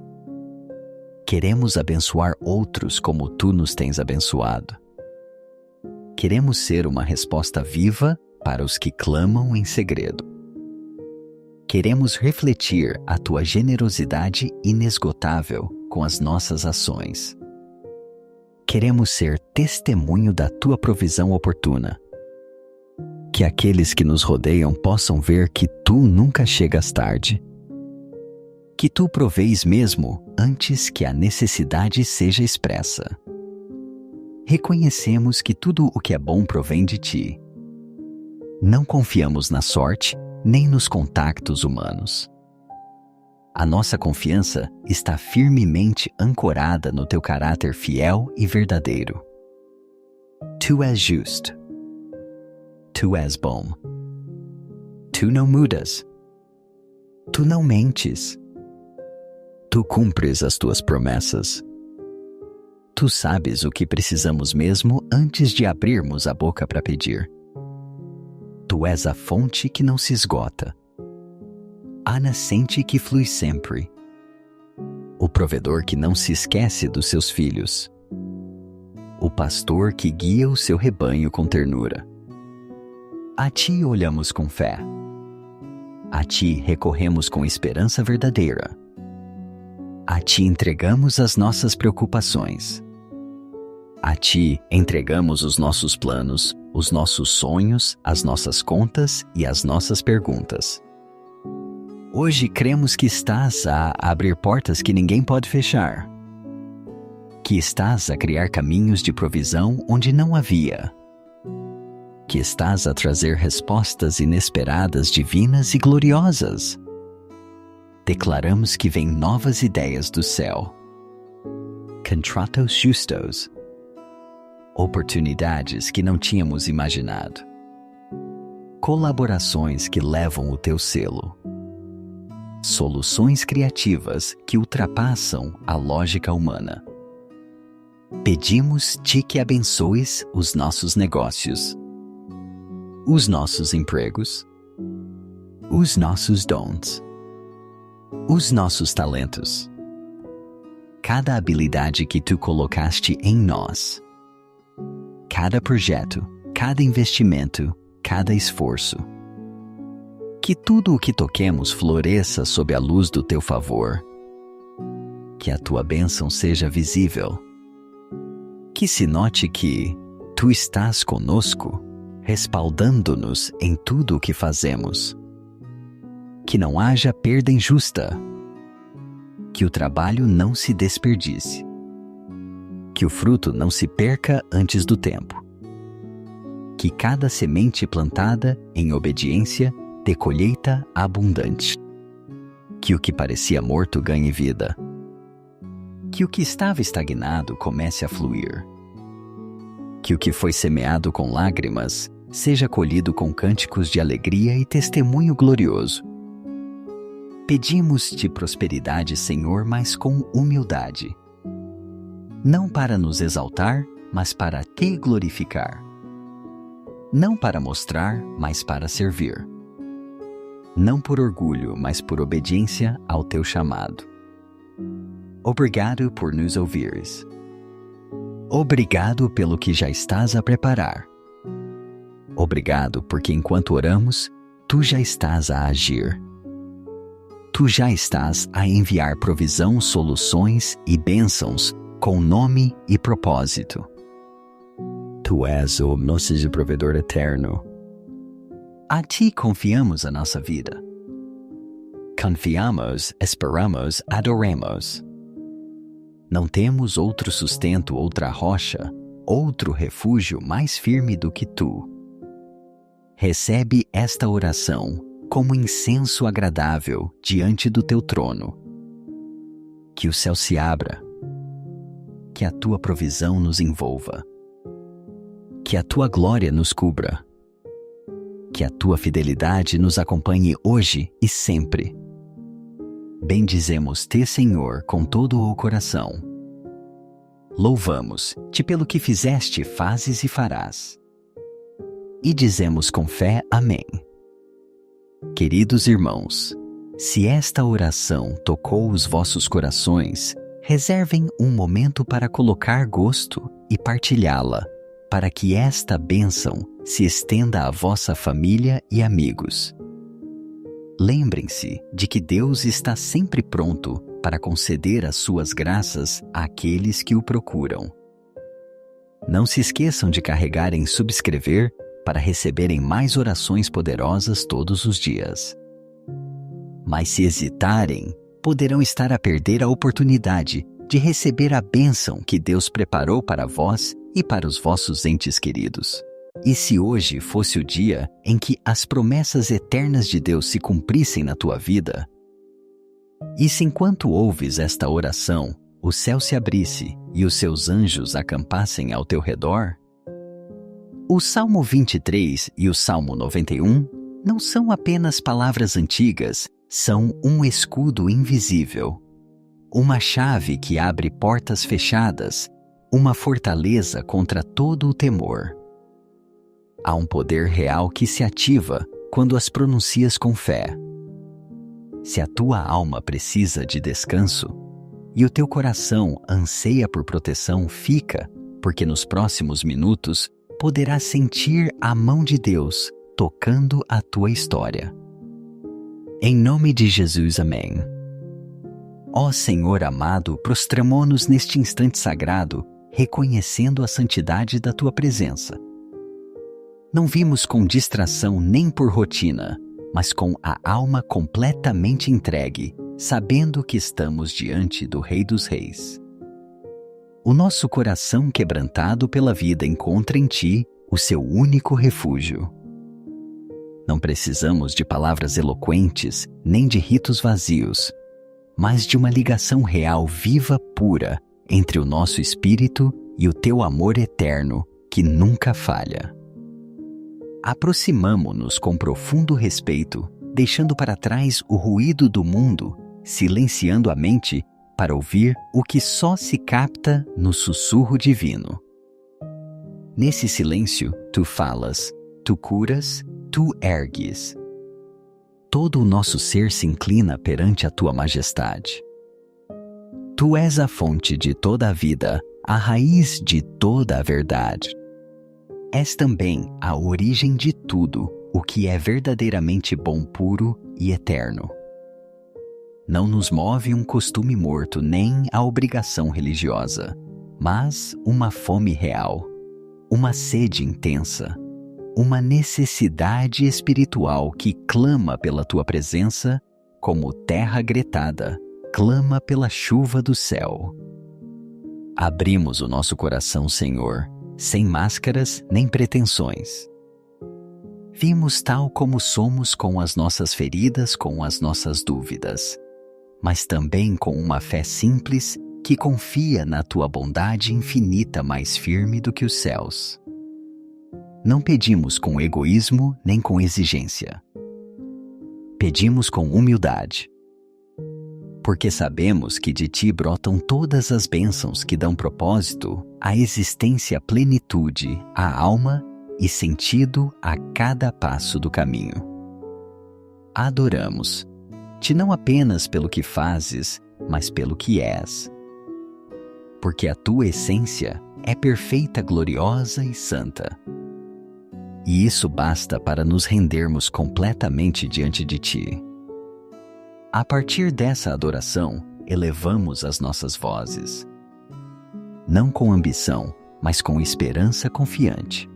A: Queremos abençoar outros como Tu nos tens abençoado. Queremos ser uma resposta viva para os que clamam em segredo. Queremos refletir a Tua generosidade inesgotável com as nossas ações. Queremos ser testemunho da Tua provisão oportuna. Que aqueles que nos rodeiam possam ver que Tu nunca chegas tarde. Que Tu proveis mesmo antes que a necessidade seja expressa. Reconhecemos que tudo o que é bom provém de Ti. Não confiamos na sorte nem nos contactos humanos. A nossa confiança está firmemente ancorada no Teu caráter fiel e verdadeiro. Tu és justo. Tu és bom. Tu não mudas. Tu não mentes. Tu cumpres as Tuas promessas. Tu sabes o que precisamos mesmo antes de abrirmos a boca para pedir. Tu és a fonte que não se esgota, a nascente que flui sempre, o provedor que não se esquece dos seus filhos, o pastor que guia o seu rebanho com ternura. A Ti olhamos com fé. A Ti recorremos com esperança verdadeira. A Ti entregamos as nossas preocupações. A Ti entregamos os nossos planos, os nossos sonhos, as nossas contas e as nossas perguntas. Hoje cremos que estás a abrir portas que ninguém pode fechar. Que estás a criar caminhos de provisão onde não havia. Que estás a trazer respostas inesperadas, divinas e gloriosas. Declaramos que vêm novas ideias do céu. Contratos justos. Oportunidades que não tínhamos imaginado. Colaborações que levam o Teu selo. Soluções criativas que ultrapassam a lógica humana. Pedimos-Te que abençoes os nossos negócios, os nossos empregos, os nossos dons, os nossos talentos, cada habilidade que Tu colocaste em nós. cada projeto, cada investimento, cada esforço. Que tudo o que toquemos floresça sob a luz do teu favor. Que a tua bênção seja visível. Que se note que tu estás conosco, respaldando-nos em tudo o que fazemos. Que não haja perda injusta. Que o trabalho não se desperdice. Que o fruto não se perca antes do tempo. Que cada semente plantada em obediência dê colheita abundante. Que o que parecia morto ganhe vida. Que o que estava estagnado comece a fluir. Que o que foi semeado com lágrimas seja colhido com cânticos de alegria e testemunho glorioso. Pedimos-te prosperidade, Senhor, mas com humildade. Não para nos exaltar, mas para te glorificar. Não para mostrar, mas para servir. Não por orgulho, mas por obediência ao teu chamado. Obrigado por nos ouvires. Obrigado pelo que já estás a preparar. Obrigado porque enquanto oramos, tu já estás a agir. Tu já estás a enviar provisão, soluções e bênçãos com nome e propósito. Tu és o nosso provedor eterno. A ti confiamos a nossa vida. Confiamos, esperamos, adoremos. Não temos outro sustento, outra rocha, outro refúgio mais firme do que tu. Recebe esta oração como incenso agradável diante do teu trono. Que o céu se abra, que a tua provisão nos envolva, que a tua glória nos cubra, que a tua fidelidade nos acompanhe hoje e sempre. Bendizemos-te, Senhor, com todo o coração. Louvamos-te pelo que fizeste, fazes e farás. E dizemos com fé, amém. Queridos irmãos, se esta oração tocou os vossos corações, reservem um momento para colocar gosto e partilhá-la, para que esta bênção se estenda à vossa família e amigos. Lembrem-se de que Deus está sempre pronto para conceder as suas graças àqueles que o procuram. Não se esqueçam de carregar em subscrever para receberem mais orações poderosas todos os dias. Mas se hesitarem, poderão estar a perder a oportunidade de receber a bênção que Deus preparou para vós e para os vossos entes queridos. E se hoje fosse o dia em que as promessas eternas de Deus se cumprissem na tua vida? E se enquanto ouves esta oração, o céu se abrisse e os seus anjos acampassem ao teu redor? O Salmo 23 e o Salmo 91 não são apenas palavras antigas, são um escudo invisível, uma chave que abre portas fechadas, uma fortaleza contra todo o temor. Há um poder real que se ativa quando as pronuncias com fé. Se a tua alma precisa de descanso e o teu coração anseia por proteção, fica, porque nos próximos minutos poderás sentir a mão de Deus tocando a tua história. Em nome de Jesus, amém. Ó Senhor amado, prostramo-nos neste instante sagrado, reconhecendo a santidade da tua presença. Não vimos com distração nem por rotina, mas com a alma completamente entregue, sabendo que estamos diante do Rei dos Reis. O nosso coração quebrantado pela vida encontra em ti o seu único refúgio. Não precisamos de palavras eloquentes, nem de ritos vazios, mas de uma ligação real, viva, pura, entre o nosso espírito e o teu amor eterno, que nunca falha. Aproximamo-nos com profundo respeito, deixando para trás o ruído do mundo, silenciando a mente para ouvir o que só se capta no sussurro divino. Nesse silêncio, tu falas, tu curas, tu ergues. Todo o nosso ser se inclina perante a tua majestade. Tu és a fonte de toda a vida, a raiz de toda a verdade. És também a origem de tudo o que é verdadeiramente bom, puro e eterno. Não nos move um costume morto nem a obrigação religiosa, mas uma fome real, uma sede intensa, uma necessidade espiritual que clama pela tua presença como terra gretada clama pela chuva do céu. Abrimos o nosso coração, Senhor, sem máscaras nem pretensões. Vimos tal como somos, com as nossas feridas, com as nossas dúvidas, mas também com uma fé simples que confia na tua bondade infinita, mais firme do que os céus. Não pedimos com egoísmo nem com exigência. Pedimos com humildade, porque sabemos que de ti brotam todas as bênçãos que dão propósito à existência, plenitude à alma e sentido a cada passo do caminho. Adoramos-te não apenas pelo que fazes, mas pelo que és. Porque a tua essência é perfeita, gloriosa e santa. E isso basta para nos rendermos completamente diante de ti. A partir dessa adoração, elevamos as nossas vozes. Não com ambição, mas com esperança confiante.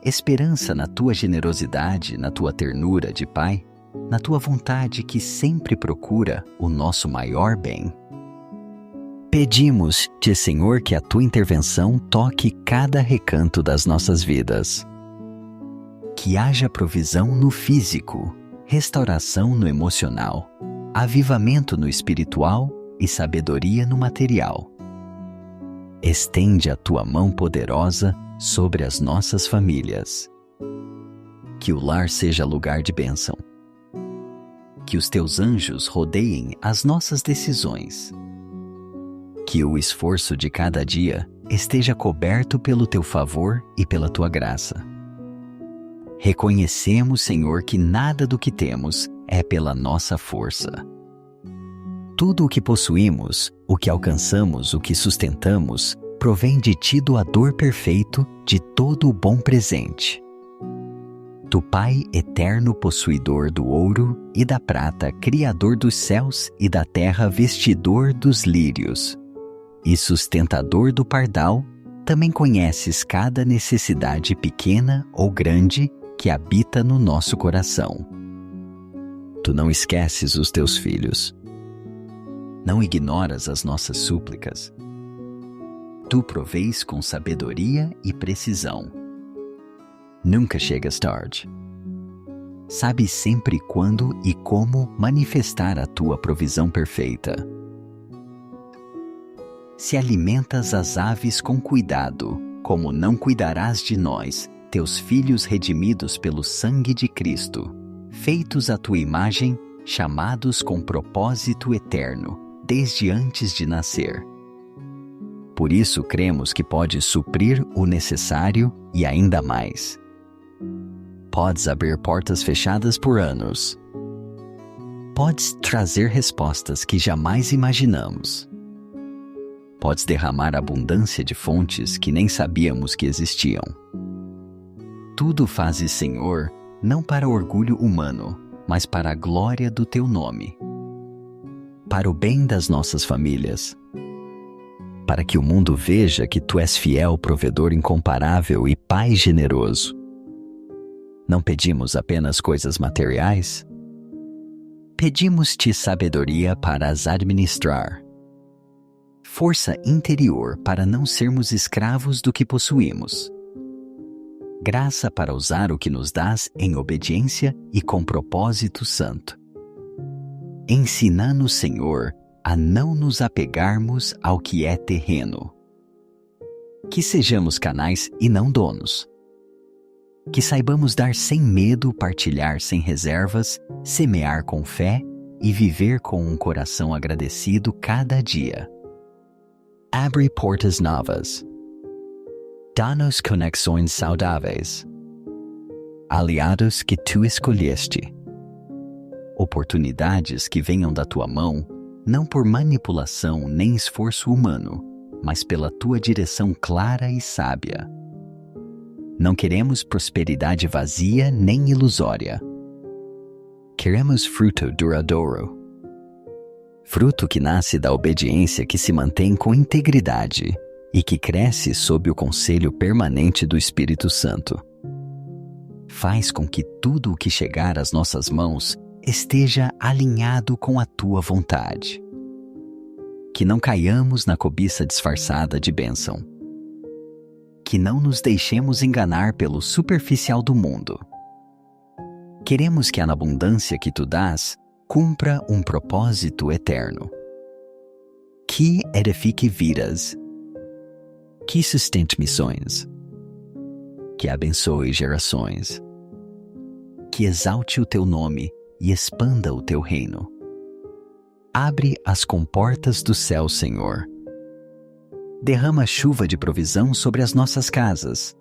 A: Esperança na tua generosidade, na tua ternura de Pai, na tua vontade que sempre procura o nosso maior bem. Pedimos-te, Senhor, que a tua intervenção toque cada recanto das nossas vidas. Que haja provisão no físico, restauração no emocional, avivamento no espiritual e sabedoria no material. Estende a tua mão poderosa sobre as nossas famílias. Que o lar seja lugar de bênção. Que os teus anjos rodeiem as nossas decisões. Que o esforço de cada dia esteja coberto pelo teu favor e pela tua graça. Reconhecemos, Senhor, que nada do que temos é pela nossa força. Tudo o que possuímos, o que alcançamos, o que sustentamos, provém de ti, doador perfeito de todo o bom presente. Tu, Pai eterno, possuidor do ouro e da prata, criador dos céus e da terra, vestidor dos lírios e sustentador do pardal, também conheces cada necessidade pequena ou grande que habita no nosso coração. Tu não esqueces os teus filhos. Não ignoras as nossas súplicas. Tu proveis com sabedoria e precisão. Nunca chegas tarde. Sabes sempre quando e como manifestar a tua provisão perfeita. Se alimentas as aves com cuidado, como não cuidarás de nós, teus filhos redimidos pelo sangue de Cristo, feitos à tua imagem, chamados com propósito eterno, desde antes de nascer. Por isso cremos que podes suprir o necessário e ainda mais. Podes abrir portas fechadas por anos. Podes trazer respostas que jamais imaginamos. Podes derramar abundância de fontes que nem sabíamos que existiam. Tudo fazes, Senhor, não para orgulho humano, mas para a glória do teu nome. Para o bem das nossas famílias. Para que o mundo veja que tu és fiel, provedor incomparável e Pai generoso. Não pedimos apenas coisas materiais. Pedimos-te sabedoria para as administrar. Força interior para não sermos escravos do que possuímos. Graça para usar o que nos dás em obediência e com propósito santo. Ensina-nos, Senhor, a não nos apegarmos ao que é terreno. Que sejamos canais e não donos. Que saibamos dar sem medo, partilhar sem reservas, semear com fé e viver com um coração agradecido cada dia. Abre portas novas. Dá-nos conexões saudáveis. Aliados que tu escolheste. Oportunidades que venham da tua mão, não por manipulação nem esforço humano, mas pela tua direção clara e sábia. Não queremos prosperidade vazia nem ilusória. Queremos fruto duradouro. Fruto que nasce da obediência que se mantém com integridade e que cresce sob o conselho permanente do Espírito Santo. Faz com que tudo o que chegar às nossas mãos esteja alinhado com a tua vontade. Que não caiamos na cobiça disfarçada de bênção. Que não nos deixemos enganar pelo superficial do mundo. Queremos que a abundância que tu dás cumpra um propósito eterno. Que edifique vidas. Que sustente missões. Que abençoe gerações. Que exalte o teu nome e expanda o teu reino. Abre as comportas do céu, Senhor. Derrama chuva de provisão sobre as nossas casas.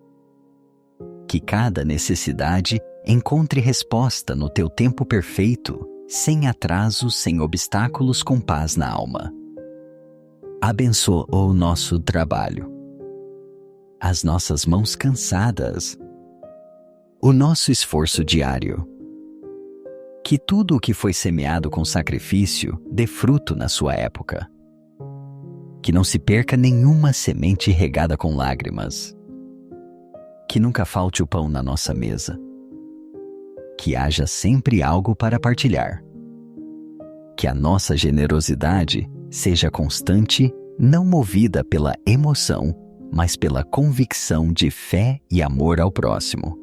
A: Que cada necessidade encontre resposta no teu tempo perfeito, sem atraso, sem obstáculos, com paz na alma. Abençoa o nosso trabalho, as nossas mãos cansadas, o nosso esforço diário. Que tudo o que foi semeado com sacrifício dê fruto na sua época. Que não se perca nenhuma semente regada com lágrimas. Que nunca falte o pão na nossa mesa. Que haja sempre algo para partilhar. Que a nossa generosidade seja constante, não movida pela emoção, mas pela convicção de fé e amor ao próximo.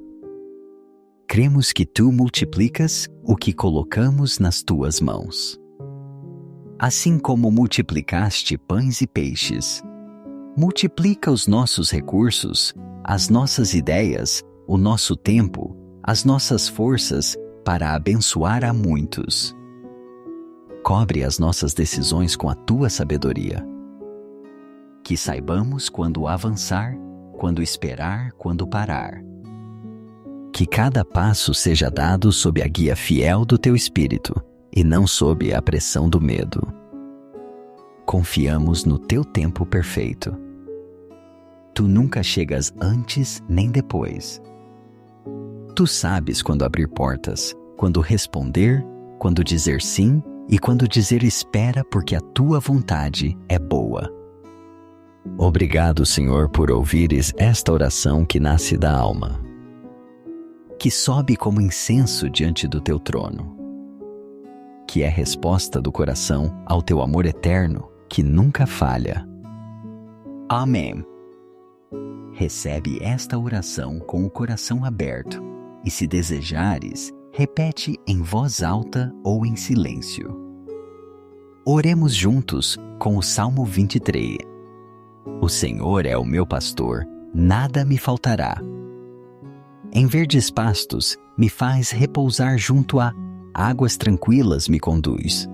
A: Cremos que tu multiplicas o que colocamos nas tuas mãos. Assim como multiplicaste pães e peixes, multiplica os nossos recursos, as nossas ideias, o nosso tempo, as nossas forças para abençoar a muitos. Cobre as nossas decisões com a tua sabedoria. Que saibamos quando avançar, quando esperar, quando parar. Que cada passo seja dado sob a guia fiel do teu Espírito e não sob a pressão do medo. Confiamos no teu tempo perfeito. Tu nunca chegas antes nem depois. Tu sabes quando abrir portas, quando responder, quando dizer sim e quando dizer espera, porque a tua vontade é boa. Obrigado, Senhor, por ouvires esta oração que nasce da alma, que sobe como incenso diante do teu trono, que é resposta do coração ao teu amor eterno que nunca falha. Amém. Recebe esta oração com o coração aberto e, se desejares, repete em voz alta ou em silêncio. Oremos juntos com o Salmo 23. O Senhor é o meu pastor, nada me faltará. Em verdes pastos me faz repousar junto a águas tranquilas me conduz.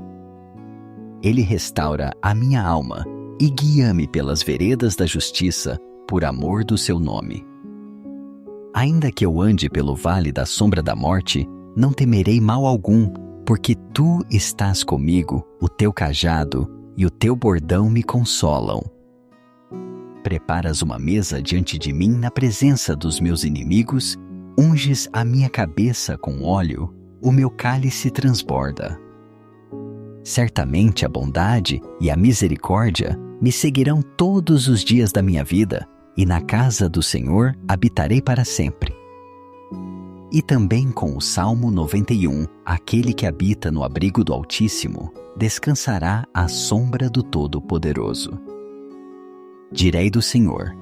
A: Ele restaura a minha alma e guia-me pelas veredas da justiça, por amor do seu nome. Ainda que eu ande pelo vale da sombra da morte, não temerei mal algum, porque tu estás comigo, o teu cajado e o teu bordão me consolam. Preparas uma mesa diante de mim na presença dos meus inimigos, unges a minha cabeça com óleo, o meu cálice transborda. Certamente a bondade e a misericórdia me seguirão todos os dias da minha vida, e na casa do Senhor habitarei para sempre. E também com o Salmo 91, aquele que habita no abrigo do Altíssimo, descansará à sombra do Todo-Poderoso. Direi do Senhor: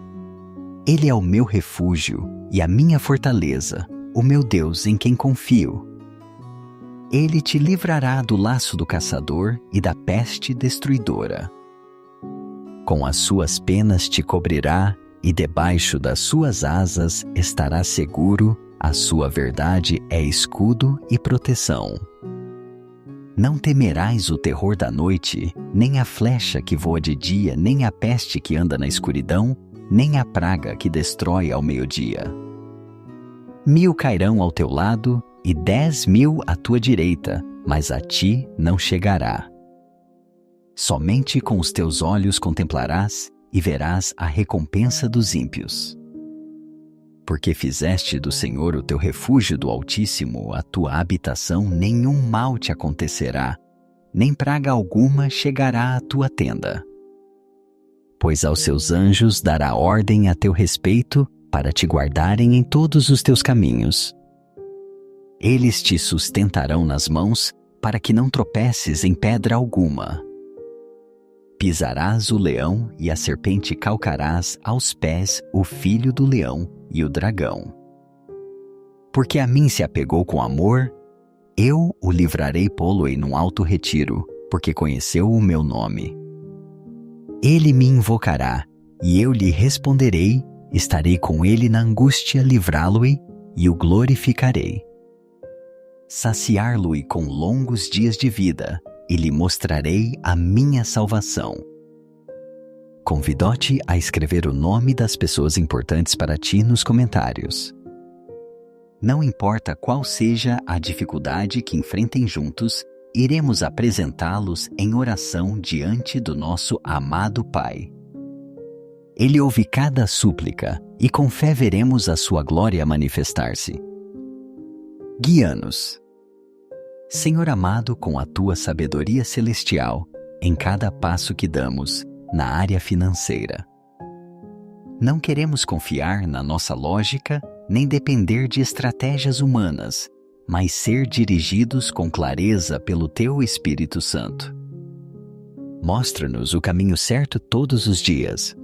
A: Ele é o meu refúgio e a minha fortaleza, o meu Deus em quem confio. Ele te livrará do laço do caçador e da peste destruidora. Com as suas penas te cobrirá, e debaixo das suas asas estarás seguro, a sua verdade é escudo e proteção. Não temerás o terror da noite, nem a flecha que voa de dia, nem a peste que anda na escuridão, nem a praga que destrói ao meio-dia. 1000 cairão ao teu lado e 10.000 à tua direita, mas a ti não chegará. Somente com os teus olhos contemplarás e verás a recompensa dos ímpios. porque fizeste do Senhor o teu refúgio, do Altíssimo a tua habitação, nenhum mal te acontecerá, nem praga alguma chegará à tua tenda. Pois aos seus anjos dará ordem a teu respeito, para te guardarem em todos os teus caminhos. Eles te sustentarão nas mãos, para que não tropeces em pedra alguma. Pisarás o leão e a serpente, calcarás aos pés o filho do leão e o dragão. Porque a mim se apegou com amor, eu o livrarei, pô-lo-ei num alto retiro, porque conheceu o meu nome. Ele me invocará, e eu lhe responderei, estarei com ele na angústia, livrá-lo-ei e o glorificarei. Saciar-lo-ei com longos dias de vida, e lhe mostrarei a minha salvação. Convido-te a escrever o nome das pessoas importantes para ti nos comentários. Não importa qual seja a dificuldade que enfrentem juntos, iremos apresentá-los em oração diante do nosso amado Pai. Ele ouve cada súplica e com fé veremos a sua glória manifestar-se. Guia-nos. Senhor amado, com a tua sabedoria celestial, em cada passo que damos, na área financeira. Não queremos confiar na nossa lógica, nem depender de estratégias humanas, mas ser dirigidos com clareza pelo teu Espírito Santo. Mostra-nos o caminho certo todos os dias.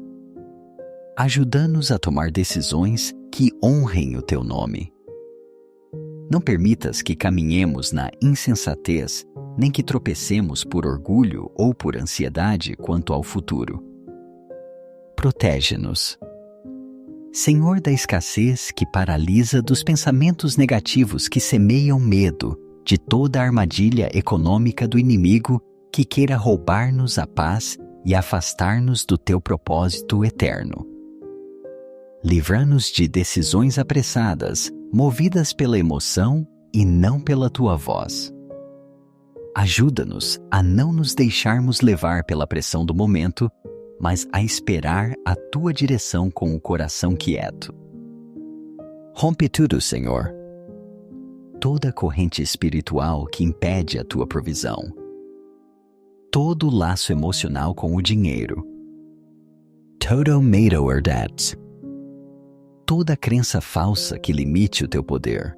A: Ajuda-nos a tomar decisões que honrem o teu nome. Não permitas que caminhemos na insensatez, nem que tropecemos por orgulho ou por ansiedade quanto ao futuro. Protege-nos. Senhor da escassez que paralisa, dos pensamentos negativos que semeiam medo, de toda a armadilha econômica do inimigo que queira roubar-nos a paz e afastar-nos do teu propósito eterno. Livra-nos de decisões apressadas, movidas pela emoção e não pela tua voz. Ajuda-nos a não nos deixarmos levar pela pressão do momento, mas a esperar a tua direção com o coração quieto. Rompe tudo, Senhor. Toda corrente espiritual que impede a tua provisão. Todo laço emocional com o dinheiro. Total or debts. Toda crença falsa que limite o teu poder.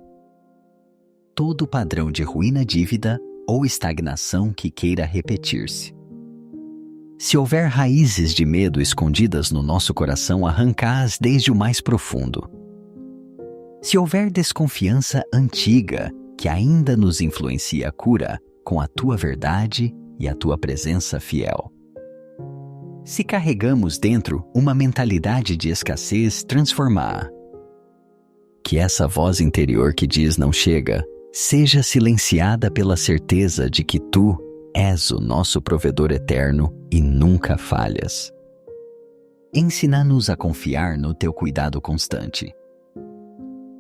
A: Todo padrão de ruína, dívida ou estagnação que queira repetir-se. Se houver raízes de medo escondidas no nosso coração, arranca-as desde o mais profundo. Se houver desconfiança antiga que ainda nos influencia, cura com a tua verdade e a tua presença fiel. Se carregamos dentro uma mentalidade de escassez, transforma-a. Que essa voz interior que diz não chega, seja silenciada pela certeza de que tu és o nosso provedor eterno e nunca falhas. Ensina-nos a confiar no teu cuidado constante.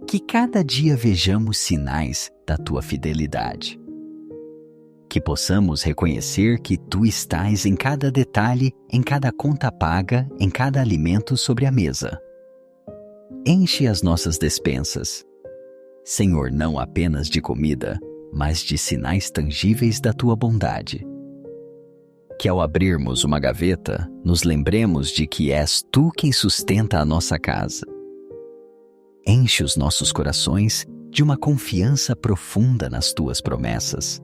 A: Que cada dia vejamos sinais da tua fidelidade. Que possamos reconhecer que tu estás em cada detalhe, em cada conta paga, em cada alimento sobre a mesa. Enche as nossas despensas, Senhor, não apenas de comida, mas de sinais tangíveis da tua bondade. Que ao abrirmos uma gaveta, nos lembremos de que és tu quem sustenta a nossa casa. Enche os nossos corações de uma confiança profunda nas tuas promessas.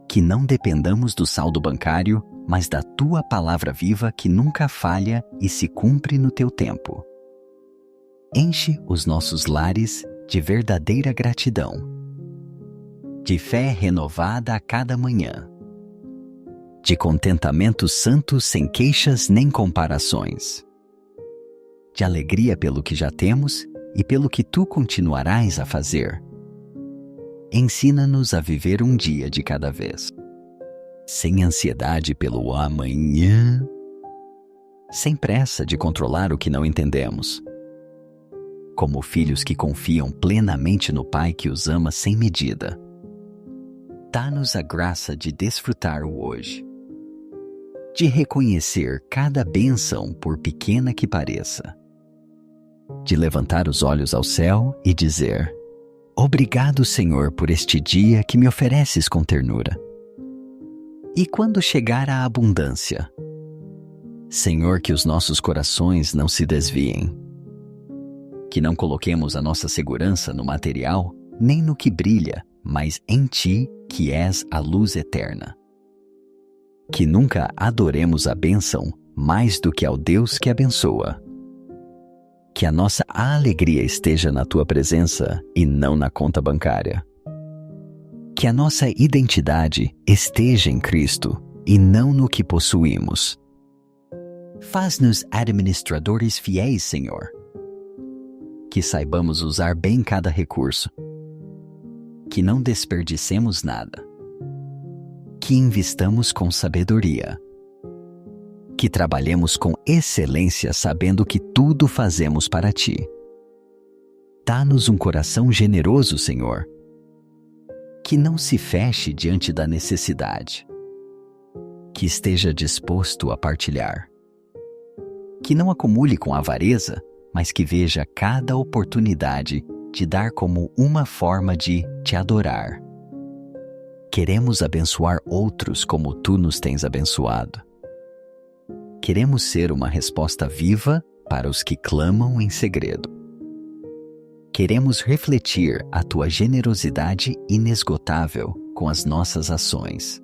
A: Que não dependamos do saldo bancário, mas da tua palavra viva que nunca falha e se cumpre no teu tempo. Enche os nossos lares de verdadeira gratidão, de fé renovada a cada manhã, de contentamento santo sem queixas nem comparações, de alegria pelo que já temos e pelo que tu continuarás a fazer. Ensina-nos a viver um dia de cada vez, sem ansiedade pelo amanhã, sem pressa de controlar o que não entendemos. Como filhos que confiam plenamente no Pai que os ama sem medida. Dá-nos a graça de desfrutar o hoje, de reconhecer cada bênção por pequena que pareça, de levantar os olhos ao céu e dizer: obrigado, Senhor, por este dia que me ofereces com ternura. E quando chegar a abundância, Senhor, que os nossos corações não se desviem, que não coloquemos a nossa segurança no material, nem no que brilha, mas em Ti, que és a luz eterna. Que nunca adoremos a bênção mais do que ao Deus que abençoa. Que a nossa alegria esteja na Tua presença e não na conta bancária. Que a nossa identidade esteja em Cristo e não no que possuímos. Faz-nos administradores fiéis, Senhor. Que saibamos usar bem cada recurso. Que não desperdicemos nada. Que investamos com sabedoria. Que trabalhemos com excelência sabendo que tudo fazemos para Ti. Dá-nos um coração generoso, Senhor. Que não se feche diante da necessidade. Que esteja disposto a partilhar. Que não acumule com avareza, mas que veja cada oportunidade de dar como uma forma de Te adorar. Queremos abençoar outros como Tu nos tens abençoado. Queremos ser uma resposta viva para os que clamam em segredo. Queremos refletir a Tua generosidade inesgotável com as nossas ações.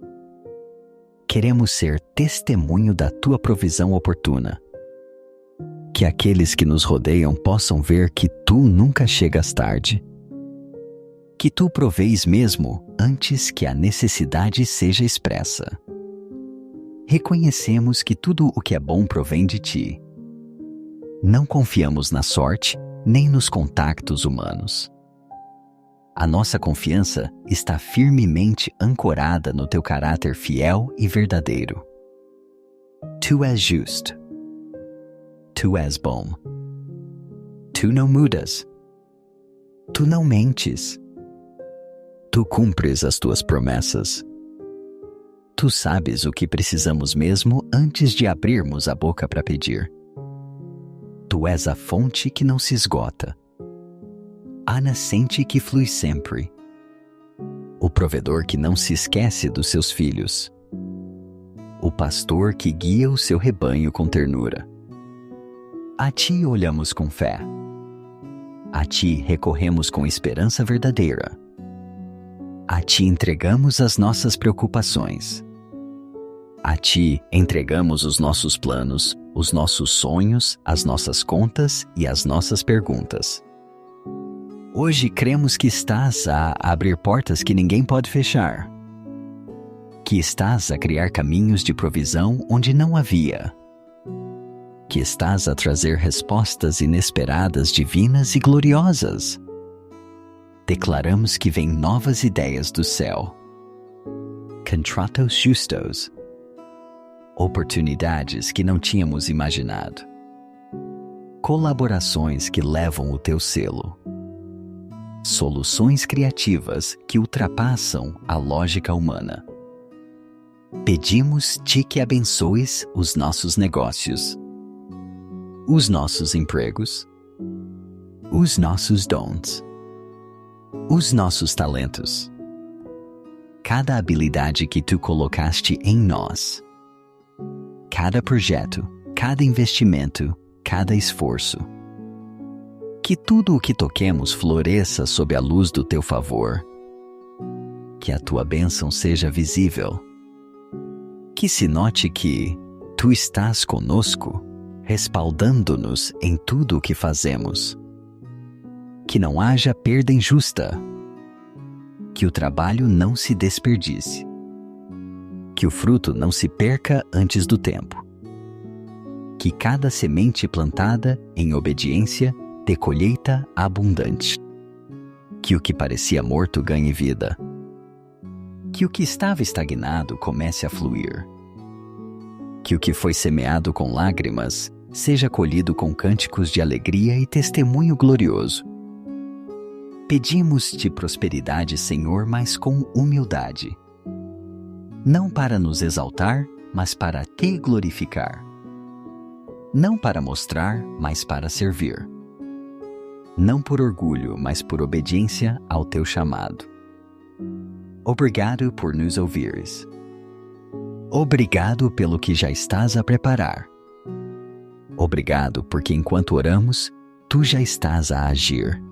A: Queremos ser testemunho da Tua provisão oportuna. Que aqueles que nos rodeiam possam ver que Tu nunca chegas tarde. Que Tu proveis mesmo antes que a necessidade seja expressa. Reconhecemos que tudo o que é bom provém de Ti. Não confiamos na sorte, nem nos contactos humanos. A nossa confiança está firmemente ancorada no Teu caráter fiel e verdadeiro. Tu és justo. Tu és bom. Tu não mudas. Tu não mentes. Tu cumpres as Tuas promessas. Tu sabes o que precisamos mesmo antes de abrirmos a boca para pedir. Tu és a fonte que não se esgota, a nascente que flui sempre, o provedor que não se esquece dos seus filhos, o pastor que guia o seu rebanho com ternura. A Ti olhamos com fé. A Ti recorremos com esperança verdadeira. A Ti entregamos as nossas preocupações. A Ti entregamos os nossos planos, os nossos sonhos, as nossas contas e as nossas perguntas. Hoje cremos que estás a abrir portas que ninguém pode fechar. Que estás a criar caminhos de provisão onde não havia. Que estás a trazer respostas inesperadas, divinas e gloriosas. Declaramos que vêm novas ideias do céu. Contratos justos. Oportunidades que não tínhamos imaginado. Colaborações que levam o Teu selo. Soluções criativas que ultrapassam a lógica humana. Pedimos-Te que abençoes os nossos negócios, os nossos empregos, os nossos dons, os nossos talentos, cada habilidade que Tu colocaste em nós, cada projeto, cada investimento, cada esforço. Que tudo o que toquemos floresça sob a luz do Teu favor. Que a Tua bênção seja visível. Que se note que Tu estás conosco, respaldando-nos em tudo o que fazemos. Que não haja perda injusta. Que o trabalho não se desperdice. Que o fruto não se perca antes do tempo. Que cada semente plantada em obediência dê colheita abundante. Que o que parecia morto ganhe vida. Que o que estava estagnado comece a fluir. Que o que foi semeado com lágrimas seja colhido com cânticos de alegria e testemunho glorioso. Pedimos-Te prosperidade, Senhor, mas com humildade. Não para nos exaltar, mas para Te glorificar. Não para mostrar, mas para servir. não por orgulho, mas por obediência ao teu chamado. Obrigado por nos ouvires. Obrigado pelo que já estás a preparar. Obrigado porque enquanto oramos, tu já estás a agir.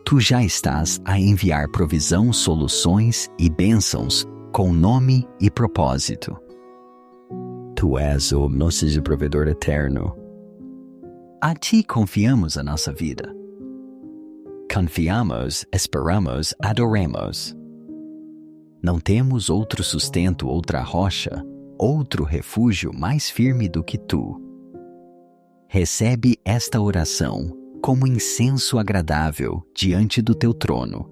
A: Tu já estás a enviar provisão, soluções e bênçãos com nome e propósito. Tu és o nosso provedor eterno. A ti confiamos a nossa vida. Confiamos, esperamos, adoremos. Não temos outro sustento, outra rocha, outro refúgio mais firme do que tu. Recebe esta oração como incenso agradável diante do teu trono.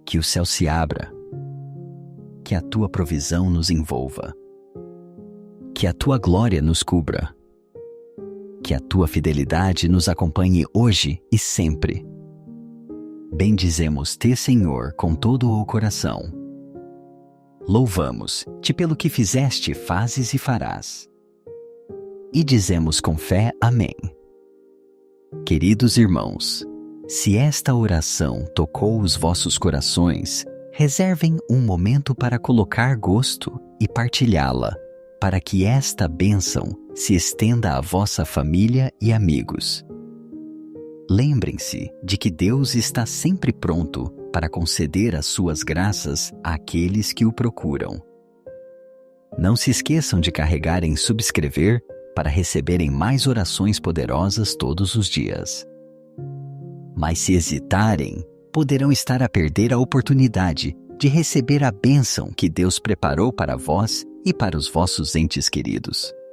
A: Que o céu se abra, que a tua provisão nos envolva, que a tua glória nos cubra, que a tua fidelidade nos acompanhe hoje e sempre. Bendizemos-te, Senhor, com todo o coração. Louvamos-te pelo que fizeste, fazes e farás. E dizemos com fé, amém. Queridos irmãos, se esta oração tocou os vossos corações, reservem um momento para colocar gosto e partilhá-la, para que esta bênção se estenda à vossa família e amigos. Lembrem-se de que Deus está sempre pronto para conceder as suas graças àqueles que o procuram. Não se esqueçam de carregar em subscrever para receberem mais orações poderosas todos os dias. Mas se hesitarem, poderão estar a perder a oportunidade de receber a bênção que Deus preparou para vós e para os vossos entes queridos.